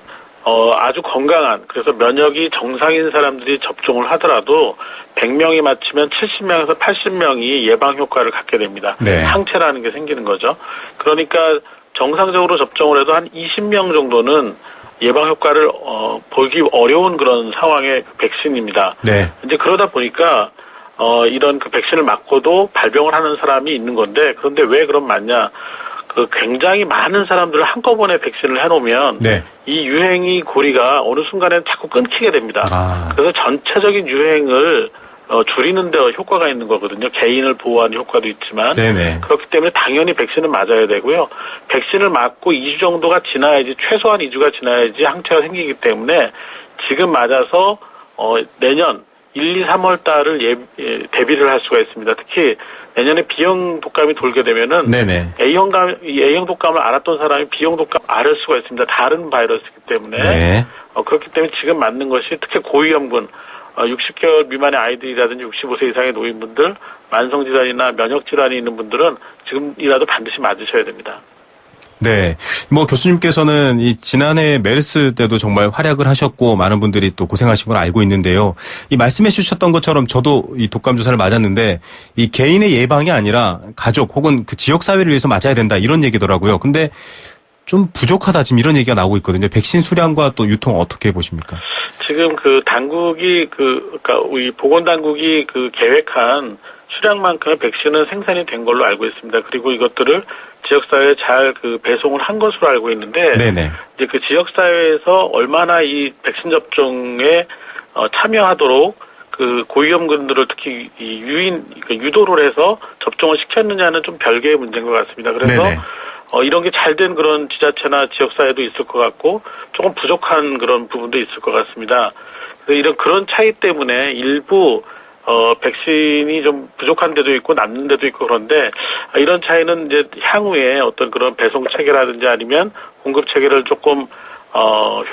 아주 건강한 그래서 면역이 정상인 사람들이 접종을 하더라도 100명이 맞추면 70명에서 80명이 예방 효과를 갖게 됩니다. 네. 항체라는 게 생기는 거죠. 그러니까 정상적으로 접종을 해도 한 20명 정도는 예방 효과를 보기 어려운 그런 상황의 백신입니다. 네. 이제 그러다 보니까 이런 백신을 맞고도 발병을 하는 사람이 있는 건데, 그런데 왜 그럼 맞냐? 굉장히 많은 사람들을 한꺼번에 백신을 해놓으면, 네. 이 유행이 고리가 어느 순간에는 자꾸 끊기게 됩니다. 그래서 전체적인 유행을, 줄이는 데 효과가 있는 거거든요. 개인을 보호하는 효과도 있지만. 네네. 그렇기 때문에 당연히 백신을 맞아야 되고요. 백신을 맞고 2주 정도가 지나야지, 최소한 2주가 지나야지 항체가 생기기 때문에 지금 맞아서, 내년, 1, 2, 3월 달을 대비를 할 수가 있습니다. 특히 내년에 B형 독감이 돌게 되면은 네네. A형 독감을 앓았던 사람이 B형 독감 앓을 수가 있습니다. 다른 바이러스이기 때문에 네. 그렇기 때문에 지금 맞는 것이 특히 고위험군 60개월 미만의 아이들이라든지 65세 이상의 노인분들, 만성질환이나 면역질환이 있는 분들은 지금이라도 반드시 맞으셔야 됩니다. 네. 뭐 교수님께서는 이 지난해 메르스 때도 정말 활약을 하셨고 많은 분들이 또 고생하신 걸 알고 있는데요. 이 말씀해 주셨던 것처럼 저도 이 독감 주사를 맞았는데 이 개인의 예방이 아니라 가족 혹은 그 지역 사회를 위해서 맞아야 된다 이런 얘기더라고요. 근데 좀 부족하다 지금 이런 얘기가 나오고 있거든요. 백신 수량과 또 유통 어떻게 보십니까? 지금 그 당국이 그러니까 우리 보건당국이 그 계획한 수량만큼의 백신은 생산이 된 걸로 알고 있습니다. 그리고 이것들을 지역사회에 잘 그 배송을 한 것으로 알고 있는데, 네네. 이제 그 지역사회에서 얼마나 이 백신 접종에 참여하도록 그 고위험군들을 특히 이 유도를 해서 접종을 시켰느냐는 좀 별개의 문제인 것 같습니다. 그래서 네네. 이런 게 잘 된 그런 지자체나 지역사회도 있을 것 같고 조금 부족한 그런 부분도 있을 것 같습니다. 그래서 그런 차이 때문에 일부 백신이 좀 부족한 데도 있고 남는 데도 있고 그런데 이런 차이는 이제 향후에 어떤 그런 배송 체계라든지 아니면 공급 체계를 조금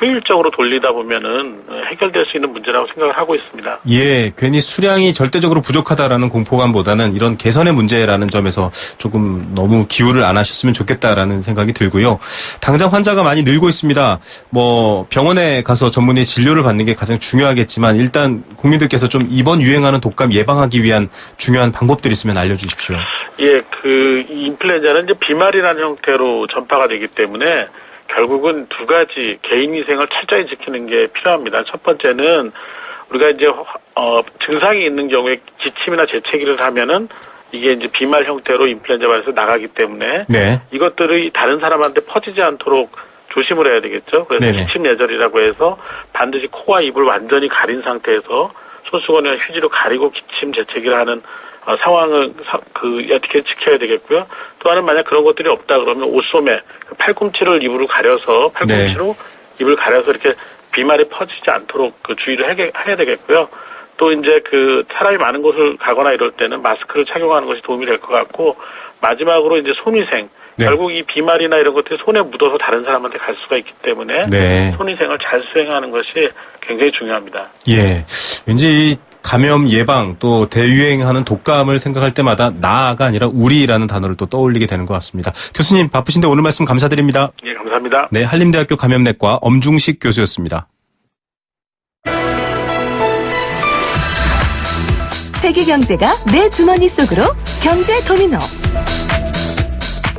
효율적으로 돌리다 보면은 해결될 수 있는 문제라고 생각을 하고 있습니다. 예, 괜히 수량이 절대적으로 부족하다라는 공포감보다는 이런 개선의 문제라는 점에서 조금 너무 기울을 안 하셨으면 좋겠다라는 생각이 들고요. 당장 환자가 많이 늘고 있습니다. 뭐 병원에 가서 전문의 진료를 받는 게 가장 중요하겠지만 일단 국민들께서 좀 이번 유행하는 독감 예방하기 위한 중요한 방법들이 있으면 알려주십시오. 예, 이 인플루엔자는 이제 비말이라는 형태로 전파가 되기 때문에 결국은 두 가지 개인 위생을 철저히 지키는 게 필요합니다. 첫 번째는 우리가 이제 증상이 있는 경우에 기침이나 재채기를 하면은 이게 이제 비말 형태로 인플루엔자 바이러스 나가기 때문에 네. 이것들이 다른 사람한테 퍼지지 않도록 조심을 해야 되겠죠. 그래서 네네. 기침 예절이라고 해서 반드시 코와 입을 완전히 가린 상태에서 손수건이나 휴지로 가리고 기침 재채기를 하는 상황을 어떻게 지켜야 되겠고요. 또 하나는 만약 그런 것들이 없다 그러면 옷소매, 팔꿈치를 입으로 가려서 팔꿈치로 입을 가려서 이렇게 비말이 퍼지지 않도록 주의를 해야 되겠고요. 또 이제 사람이 많은 곳을 가거나 이럴 때는 마스크를 착용하는 것이 도움이 될 것 같고 마지막으로 이제 손위생. 네. 결국 이 비말이나 이런 것들이 손에 묻어서 다른 사람한테 갈 수가 있기 때문에 네. 손위생을 잘 수행하는 것이 굉장히 중요합니다. 예, 왠지 감염 예방 또 대유행하는 독감을 생각할 때마다 나가 아니라 우리라는 단어를 또 떠올리게 되는 것 같습니다. 교수님 바쁘신데 오늘 말씀 감사드립니다. 예, 감사합니다. 네, 한림대학교 감염내과 엄중식 교수였습니다. 세계 경제가 내 주머니 속으로 경제 도미노.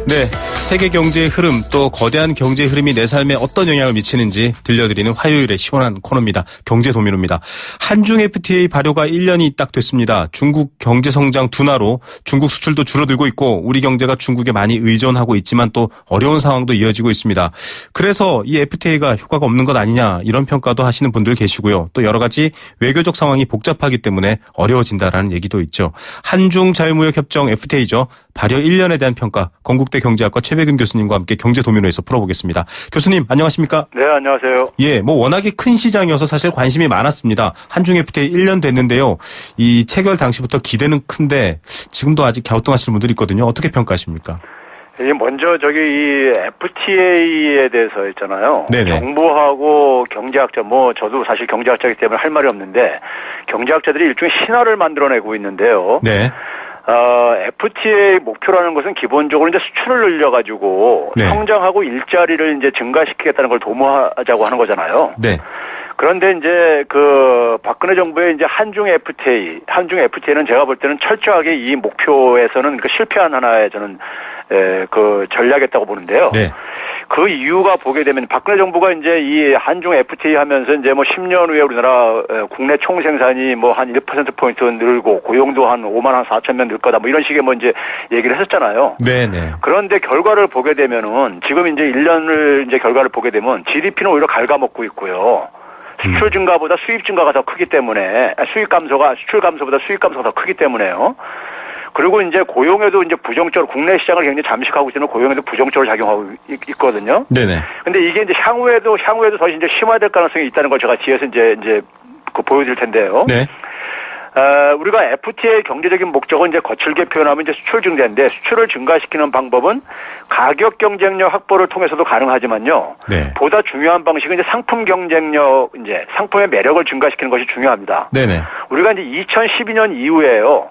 네, 세계 경제의 흐름 또 거대한 경제의 흐름이 내 삶에 어떤 영향을 미치는지 들려드리는 화요일의 시원한 코너입니다. 경제 도미노입니다. 한중 FTA 발효가 1년이 딱 됐습니다. 중국 경제 성장 둔화로 중국 수출도 줄어들고 있고 우리 경제가 중국에 많이 의존하고 있지만 또 어려운 상황도 이어지고 있습니다. 그래서 이 FTA가 효과가 없는 것 아니냐 이런 평가도 하시는 분들 계시고요. 또 여러 가지 외교적 상황이 복잡하기 때문에 어려워진다라는 얘기도 있죠. 한중 자유무역협정 FTA죠. 발효 1년에 대한 평가 건국대 경제학과 최백은 교수님과 함께 경제 도미노에서 풀어보겠습니다. 교수님 안녕하십니까? 네, 안녕하세요. 예, 뭐 워낙에 큰 시장이어서 사실 관심이 많았습니다. 한중 FTA 1년 됐는데요. 이 체결 당시부터 기대는 큰데 지금도 아직 갸우뚱하시는 분들이 있거든요. 어떻게 평가하십니까? 먼저 이 FTA에 대해서 있잖아요. 네네. 정부하고 경제학자, 저도 사실 경제학자이기 때문에 할 말이 없는데 경제학자들이 일종의 신화를 만들어내고 있는데요. 네. FTA 목표라는 것은 기본적으로 이제 수출을 늘려가지고 네. 성장하고 일자리를 이제 증가시키겠다는 걸 도모하자고 하는 거잖아요. 네. 그런데 이제 박근혜 정부의 이제 한중 FTA는 제가 볼 때는 철저하게 이 목표에서는 실패한 하나의 저는 전략이었다고 보는데요. 네. 그 이유가 보게 되면 박근혜 정부가 이제 이 한중 FTA 하면서 이제 10년 후에 우리나라 국내 총생산이 한 1%포인트 늘고 고용도 한 5만 4천 명 늘 거다 이런 식의 이제 얘기를 했었잖아요. 네네. 그런데 결과를 보게 되면은 지금 이제 1년을 이제 결과를 보게 되면 GDP는 오히려 갉아먹고 있고요. 수출 증가보다 수입 증가가 더 크기 때문에 수출 감소보다 수입 감소가 더 크기 때문에요. 그리고 이제 고용에도 이제 부정적으로 국내 시장을 굉장히 잠식하고 있으면 고용에도 부정적으로 작용하고 있거든요. 네네. 근데 이게 이제 향후에도 더 이제 심화될 가능성이 있다는 걸 제가 뒤에서 이제 보여드릴 텐데요. 네. 우리가 FTA 경제적인 목적은 이제 거칠게 표현하면 이제 수출 증대인데 수출을 증가시키는 방법은 가격 경쟁력 확보를 통해서도 가능하지만요. 네. 보다 중요한 방식은 이제 상품 경쟁력, 이제 상품의 매력을 증가시키는 것이 중요합니다. 네네. 우리가 이제 2012년 이후에요.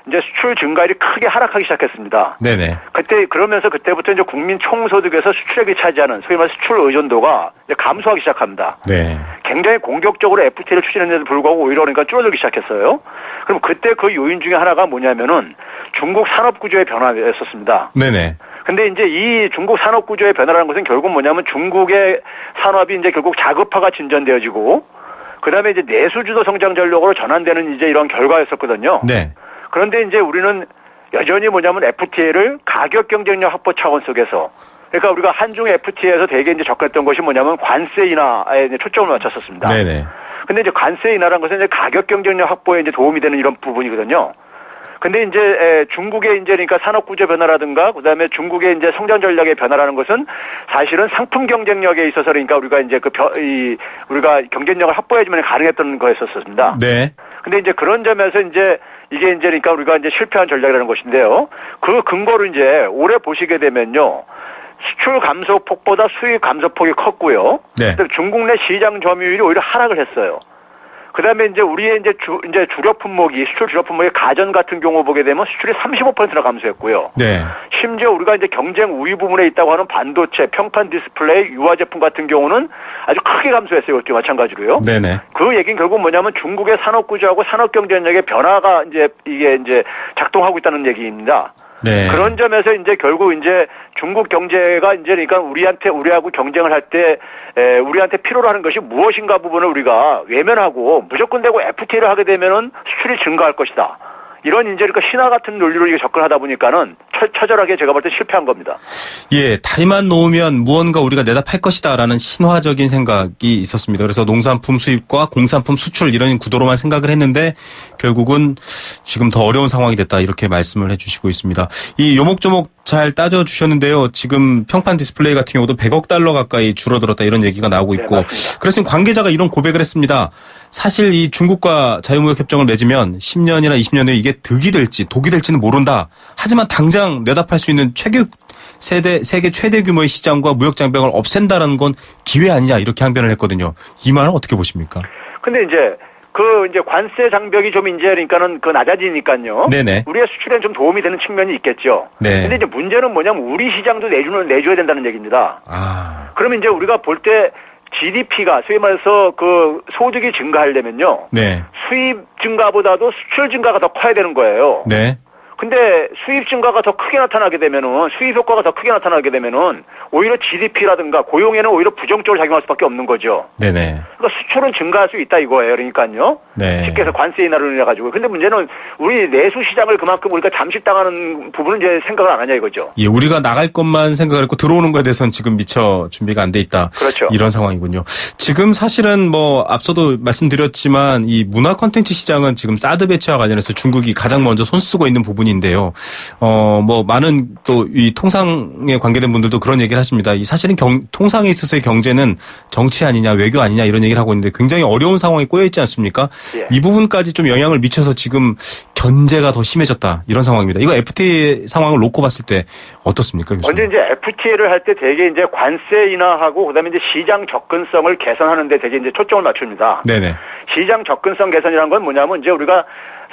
이제 수출 증가율이 크게 하락하기 시작했습니다. 네네. 그때부터 이제 국민 총소득에서 수출액이 차지하는 소위 말해 수출 의존도가 이제 감소하기 시작합니다. 네. 굉장히 공격적으로 FTA를 추진했는데도 불구하고 오히려 그러니까 줄어들기 시작했어요. 그럼 그때 그 요인 중에 하나가 뭐냐면은 중국 산업 구조의 변화였었습니다. 네네. 근데 이제 이 중국 산업 구조의 변화라는 것은 결국 뭐냐면 중국의 산업이 이제 결국 자급화가 진전되어지고 그다음에 이제 내수주도 성장 전략으로 전환되는 이제 이런 결과였었거든요. 네. 그런데 이제 우리는 여전히 뭐냐면 FTA를 가격 경쟁력 확보 차원 속에서 그러니까 우리가 한중 FTA에서 되게 이제 접근했던 것이 뭐냐면 관세 인하에 이제 초점을 맞췄었습니다. 네네. 근데 이제 관세 인하라는 것은 이제 가격 경쟁력 확보에 이제 도움이 되는 이런 부분이거든요. 근데 이제 중국의 이제 그러니까 산업 구조 변화라든가 그다음에 중국의 이제 성장 전략의 변화라는 것은 사실은 상품 경쟁력에 있어서 그러니까 우리가 이제 우리가 경쟁력을 확보해야지만 가능했던 거였었습니다. 네. 근데 이제 그런 점에서 이제 이게 이제 그러니까 우리가 이제 실패한 전략이라는 것인데요. 그 근거로 이제 올해 보시게 되면요. 수출 감소폭보다 수입 감소폭이 컸고요. 네. 중국 내 시장 점유율이 오히려 하락을 했어요. 그다음에 이제 우리의 이제 주력 품목이 수출 주력 품목이 가전 같은 경우 보게 되면 수출이 35%나 감소했고요. 네. 심지어 우리가 이제 경쟁 우위 부분에 있다고 하는 반도체, 평판 디스플레이, 유화 제품 같은 경우는 아주 크게 감소했어요. 이것도 마찬가지로요. 네네. 그 얘기는 결국 뭐냐면 중국의 산업 구조하고 산업 경쟁력의 변화가 이제 이게 이제 작동하고 있다는 얘기입니다. 네. 그런 점에서 이제 결국 이제 중국 경제가 이제 그러니까 우리하고 경쟁을 할 때 우리한테 필요로 하는 것이 무엇인가 부분을 우리가 외면하고 무조건 되고 FTA를 하게 되면은 수출이 증가할 것이다. 이런 이제 그러니까 신화 같은 논리로 이게 접근하다 보니까는 처절하게 제가 볼 때 실패한 겁니다. 예, 다리만 놓으면 무언가 우리가 내다 팔 것이다라는 신화적인 생각이 있었습니다. 그래서 농산품 수입과 공산품 수출 이런 구도로만 생각을 했는데 결국은 지금 더 어려운 상황이 됐다 이렇게 말씀을 해주시고 있습니다. 이 요목조목 잘 따져주셨는데요. 지금 평판 디스플레이 같은 경우도 100억 달러 가까이 줄어들었다 이런 얘기가 나오고 있고 네, 그래서 관계자가 이런 고백을 했습니다. 사실 이 중국과 자유무역 협정을 맺으면 10년이나 20년 후에 이게 득이 될지 독이 될지는 모른다. 하지만 당장 내다 팔 수 있는 세계 최대 규모의 시장과 무역 장벽을 없앤다라는 건 기회 아니냐 이렇게 항변을 했거든요. 이 말은 어떻게 보십니까? 근데 이제 이제 관세 장벽이 좀 이제 그러니까는 낮아지니까요. 네네. 우리의 수출에는 좀 도움이 되는 측면이 있겠죠. 네. 근데 이제 문제는 뭐냐면 우리 시장도 내줘야 된다는 얘기입니다. 그러면 이제 우리가 볼 때 GDP가 소위 말해서 그 소득이 증가하려면요. 네. 수입 증가보다도 수출 증가가 더 커야 되는 거예요. 네. 근데 수입 증가가 더 크게 나타나게 되면은 수입 효과가 더 크게 나타나게 되면은 오히려 GDP라든가 고용에는 오히려 부정적으로 작용할 수밖에 없는 거죠. 네네. 그러니까 수출은 증가할 수 있다 이거예요. 그러니까요. 네. 쉽게 해서 관세 인하를 인해 가지고. 근데 문제는 우리 내수 시장을 그만큼 우리가 잠식당하는 부분은 이제 생각을 안 하냐 이거죠. 예, 우리가 나갈 것만 생각을 했고 들어오는 거에 대해서는 지금 미처 준비가 안 돼 있다. 그렇죠. 이런 상황이군요. 지금 사실은 뭐 앞서도 말씀드렸지만 이 문화 콘텐츠 시장은 지금 사드 배치와 관련해서 중국이 가장 먼저 손 쓰고 있는 부분인데요. 뭐 많은 또 이 통상에 관계된 분들도 그런 얘기를 하십니다. 이 사실은 통상에 있어서의 경제는 정치 아니냐 외교 아니냐 이런 얘기를 하고 있는데 굉장히 어려운 상황에 꼬여 있지 않습니까? 예. 이 부분까지 좀 영향을 미쳐서 지금 견제가 더 심해졌다 이런 상황입니다. 이거 FTA 상황을 놓고 봤을 때 어떻습니까? 교수님? 먼저 이제 FTA를 할 때 되게 이제 관세 인하하고 그다음에 이제 시장 접근성을 개선하는데 되게 이제 초점을 맞춥니다. 네네. 시장 접근성 개선이라는 건 뭐냐면 이제 우리가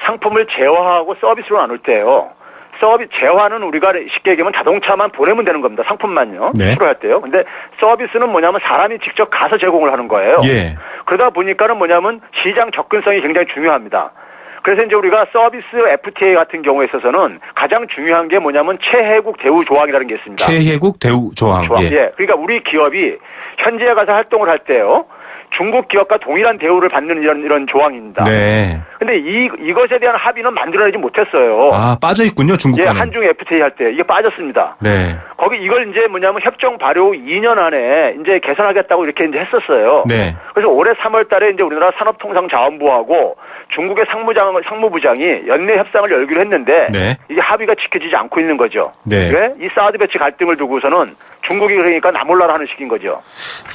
상품을 재화하고 서비스로 나눌 때요. 재화는 우리가 쉽게 얘기하면 자동차만 보내면 되는 겁니다. 상품만요. 네. 수출할 때요. 근데 서비스는 뭐냐면 사람이 직접 가서 제공을 하는 거예요. 예. 그러다 보니까는 뭐냐면 시장 접근성이 굉장히 중요합니다. 그래서 이제 우리가 서비스 FTA 같은 경우에 있어서는 가장 중요한 게 뭐냐면 최혜국 대우 조항이라는 게 있습니다. 최혜국 대우 조항. 예. 그러니까 우리 기업이 현지에 가서 활동을 할 때요. 중국 기업과 동일한 대우를 받는 이런 조항입니다. 네. 근데 이것에 대한 합의는 만들어내지 못했어요. 아, 빠져 있군요, 중국과는. 예, 한중 FTA 할 때 이게 빠졌습니다. 네. 거기 이걸 이제 뭐냐면 협정 발효 2년 안에 이제 개선하겠다고 이렇게 이제 했었어요. 네. 그래서 올해 3월 달에 이제 우리나라 산업통상자원부하고 중국의 상무부장이 연내 협상을 열기로 했는데 네. 이게 합의가 지켜지지 않고 있는 거죠. 네. 왜? 이 사드 배치 갈등을 두고서는 중국이 그러니까 나몰라라 하는 식인 거죠.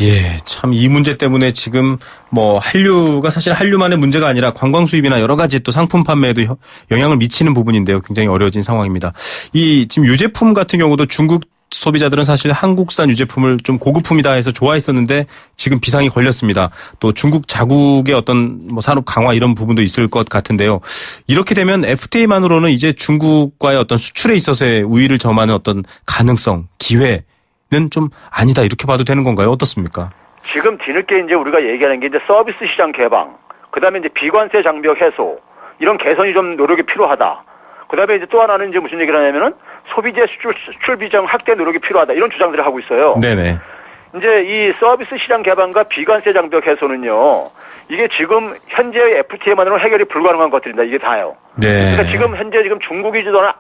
예, 참 이 문제 때문에 지금 뭐 한류가 사실 한류만의 문제가 아니라 관광 수입이나 여러 가지 또 상품 판매에도 영향을 미치는 부분인데요. 굉장히 어려워진 상황입니다. 이 지금 유제품 같은 경우도 중국 소비자들은 사실 한국산 유제품을 좀 고급품이다 해서 좋아했었는데 지금 비상이 걸렸습니다. 또 중국 자국의 어떤 뭐 산업 강화 이런 부분도 있을 것 같은데요. 이렇게 되면 FTA만으로는 이제 중국과의 어떤 수출에 있어서의 우위를 점하는 어떤 가능성, 기회는 좀 아니다 이렇게 봐도 되는 건가요? 어떻습니까? 지금 뒤늦게 이제 우리가 얘기하는 게 이제 서비스 시장 개방, 그다음에 이제 비관세 장벽 해소 이런 개선이 좀 노력이 필요하다. 그다음에 이제 또 하나는 이제 무슨 얘기를 하냐면은 소비재 수출 비중 확대 노력이 필요하다 이런 주장들을 하고 있어요. 네네. 이제 이 서비스 시장 개방과 비관세 장벽 해소는요. 이게 지금 현재의 FTA만으로는 해결이 불가능한 것들입니다. 이게 다요. 네. 그러니까 지금 현재 중국이 주도하는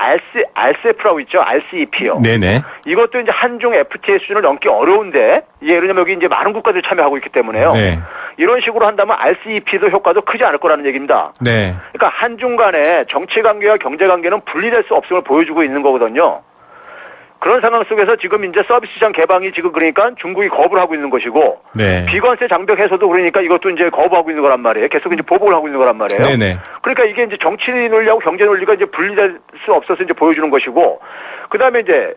RCEP라고 있죠. RCEP요. 네네. 이것도 이제 한중 FTA 수준을 넘기 어려운데 이게 왜냐면 여기 이제 많은 국가들이 참여하고 있기 때문에요. 네. 이런 식으로 한다면 RCEP도 효과도 크지 않을 거라는 얘기입니다. 네. 그러니까 한중 간의 정치 관계와 경제 관계는 분리될 수 없음을 보여주고 있는 거거든요. 그런 상황 속에서 지금 이제 서비스 시장 개방이 지금 그러니까 중국이 거부를 하고 있는 것이고, 네. 비관세 장벽 해소도 그러니까 이것도 이제 거부하고 있는 거란 말이에요. 계속 이제 보복을 하고 있는 거란 말이에요. 네네. 그러니까 이게 이제 정치 논리하고 경제 논리가 이제 분리될 수 없어서 이제 보여주는 것이고, 그 다음에 이제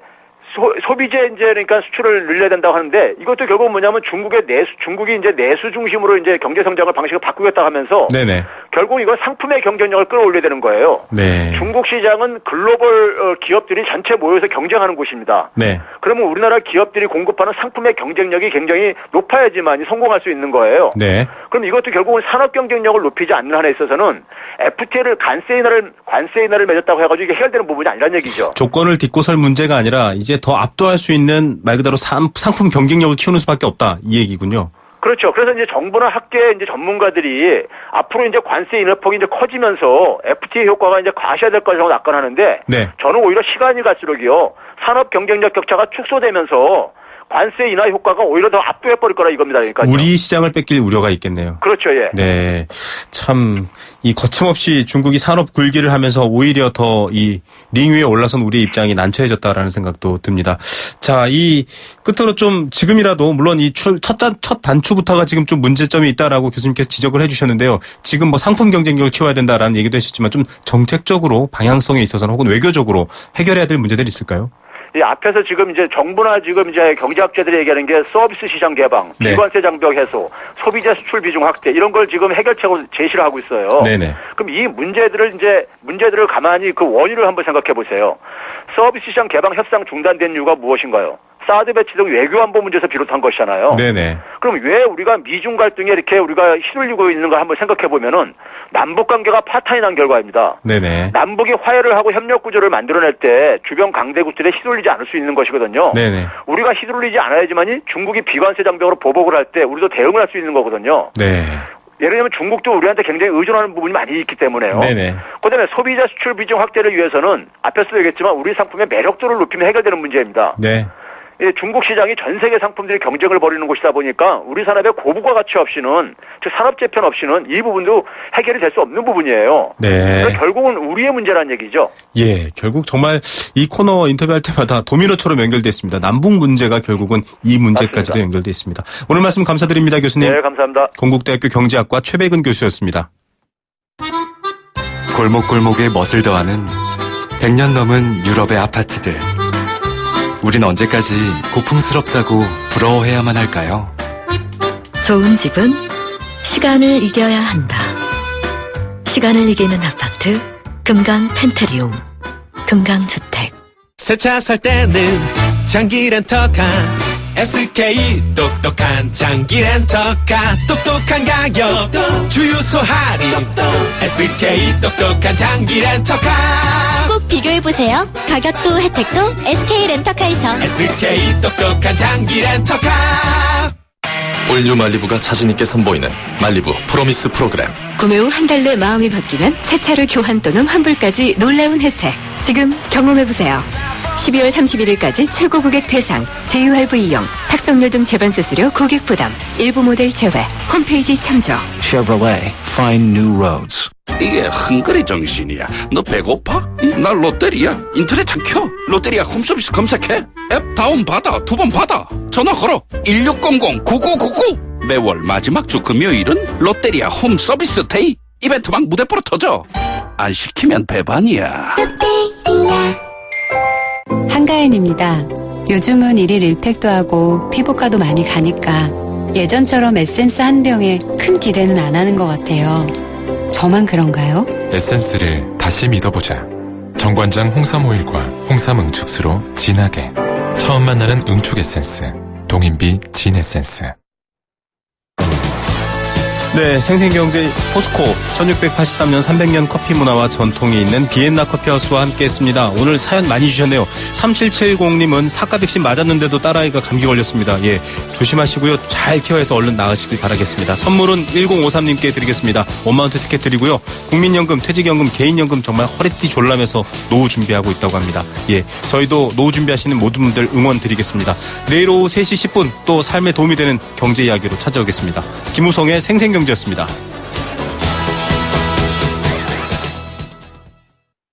소비재 이제 그러니까 수출을 늘려야 된다고 하는데 이것도 결국 뭐냐면 중국이 이제 내수 중심으로 이제 경제 성장을 방식을 바꾸겠다 하면서 네네. 결국 이건 상품의 경쟁력을 끌어올려야 되는 거예요. 네. 중국 시장은 글로벌 기업들이 전체 모여서 경쟁하는 곳입니다. 네. 그러면 우리나라 기업들이 공급하는 상품의 경쟁력이 굉장히 높아야지만 성공할 수 있는 거예요. 네. 그럼 이것도 결국은 산업 경쟁력을 높이지 않는 한에 있어서는 FTA를 관세 인하를 맺었다고 해가지고 이게 해결되는 부분이 아니란 얘기죠. 조건을 딛고 설 문제가 아니라 이제 더 압도할 수 있는 말 그대로 상품 경쟁력을 키우는 수밖에 없다 이 얘기군요. 그렇죠. 그래서 이제 정부나 학계 이제 전문가들이 앞으로 이제 관세 인하폭이 이제 커지면서 FTA 효과가 이제 과시화될 것이라고 낙관하는데 네. 저는 오히려 시간이 갈수록이요 산업 경쟁력 격차가 축소되면서 관세 인하 효과가 오히려 더 압도해버릴 거라 이겁니다. 그러니까 우리 시장을 뺏길 우려가 있겠네요. 그렇죠, 예. 네, 참 이 거침없이 중국이 산업 굴기를 하면서 오히려 더 이 링 위에 올라선 우리의 입장이 난처해졌다라는 생각도 듭니다. 자, 이 끝으로 좀 지금이라도 물론 이 첫 단추부터가 지금 좀 문제점이 있다라고 교수님께서 지적을 해주셨는데요. 지금 뭐 상품 경쟁력을 키워야 된다라는 얘기도 하셨지만 좀 정책적으로 방향성에 있어서는 혹은 외교적으로 해결해야 될 문제들이 있을까요? 이 앞에서 지금 이제 정부나 지금 이제 경제학자들이 얘기하는 게 서비스 시장 개방, 네. 비관세 장벽 해소, 소비재 수출 비중 확대 이런 걸 지금 해결책으로 제시를 하고 있어요. 네네. 그럼 이 문제들을 가만히 그 원인을 한번 생각해 보세요. 서비스 시장 개방 협상 중단된 이유가 무엇인가요? 사드 배치 등 외교 안보 문제에서 비롯한 것이잖아요. 네네. 그럼 왜 우리가 미중 갈등에 이렇게 우리가 휘둘리고 있는가 한번 생각해 보면은 남북 관계가 파탄이 난 결과입니다. 네네. 남북이 화해를 하고 협력 구조를 만들어낼 때 주변 강대국들에 휘둘리지 않을 수 있는 것이거든요. 네네. 우리가 휘둘리지 않아야지만이 중국이 비관세 장벽으로 보복을 할 때 우리도 대응을 할 수 있는 거거든요. 네. 예를 들면 중국도 우리한테 굉장히 의존하는 부분이 많이 있기 때문에요. 네네. 그다음에 소비자 수출 비중 확대를 위해서는 앞에서도 얘기했지만 우리 상품의 매력도를 높이면 해결되는 문제입니다. 네. 중국 시장이 전 세계 상품들이 경쟁을 벌이는 곳이다 보니까 우리 산업의 고부가 가치 없이는 즉 산업 재편 없이는 이 부분도 해결이 될 수 없는 부분이에요. 네. 그래서 결국은 우리의 문제란 얘기죠. 예, 결국 정말 이 코너 인터뷰할 때마다 도미노처럼 연결돼 있습니다. 남북 문제가 결국은 이 문제까지도 연결돼 있습니다. 오늘 말씀 감사드립니다, 교수님. 네, 감사합니다. 건국대학교 경제학과 최백은 교수였습니다. 골목골목에 멋을 더하는 100년 넘은 유럽의 아파트들. 우린 언제까지 고풍스럽다고 부러워해야만 할까요? 좋은 집은 시간을 이겨야 한다. 시간을 이기는 아파트 금강 펜트리움 금강주택. 새 차 살 때는 장기 렌터카 SK 똑똑한 장기 렌터카 똑똑한 가격 주유소 할인 SK 똑똑한 장기 렌터카 꼭 비교해보세요. 가격도 혜택도 SK 렌터카에서 SK 똑똑한 장기 렌터카. 올뉴 말리부가 자신있게 선보이는 말리부 프로미스 프로그램. 구매 후 한 달 내 마음이 바뀌면 새 차를 교환 또는 환불까지 놀라운 혜택. 지금 경험해보세요. 12월 31일까지 출고 고객 대상, 제휴할부 이용, 탁송료 등 제반 수수료 고객 부담, 일부 모델 제외, 홈페이지 참조. Chevrolet, find new roads. 이게 흥거리 정신이야. 너 배고파? 나 롯데리아. 인터넷 창 켜. 롯데리아 홈서비스 검색해. 앱 다운받아. 2번 받아. 전화 걸어. 1600-9999. 매월 마지막 주 금요일은 롯데리아 홈서비스 데이. 이벤트 막 무대뽀로 터져. 안 시키면 배반이야. 한가연입니다. 요즘은 일일 1팩도 하고 피부과도 많이 가니까 예전처럼 에센스 한 병에 큰 기대는 안 하는 것 같아요. 저만 그런가요? 에센스를 다시 믿어보자. 정관장 홍삼 오일과 홍삼 응축수로 진하게. 처음 만나는 응축 에센스. 동인비 진 에센스. 네, 생생경제 포스코 1683년 300년 커피 문화와 전통이 있는 비엔나 커피하우스와 함께했습니다. 오늘 사연 많이 주셨네요. 3770님은 사과 백신 맞았는데도 딸아이가 감기 걸렸습니다. 예, 조심하시고요. 잘 케어해서 얼른 나으시길 바라겠습니다. 선물은 1053님께 드리겠습니다. 원마운트 티켓 드리고요. 국민연금, 퇴직연금, 개인연금 정말 허리띠 졸라매서 노후 준비하고 있다고 합니다. 예, 저희도 노후 준비하시는 모든 분들 응원 드리겠습니다. 내일 오후 3시 10분 또 삶에 도움이 되는 경제 이야기로 찾아오겠습니다. 김우성의 생생경제였습니다.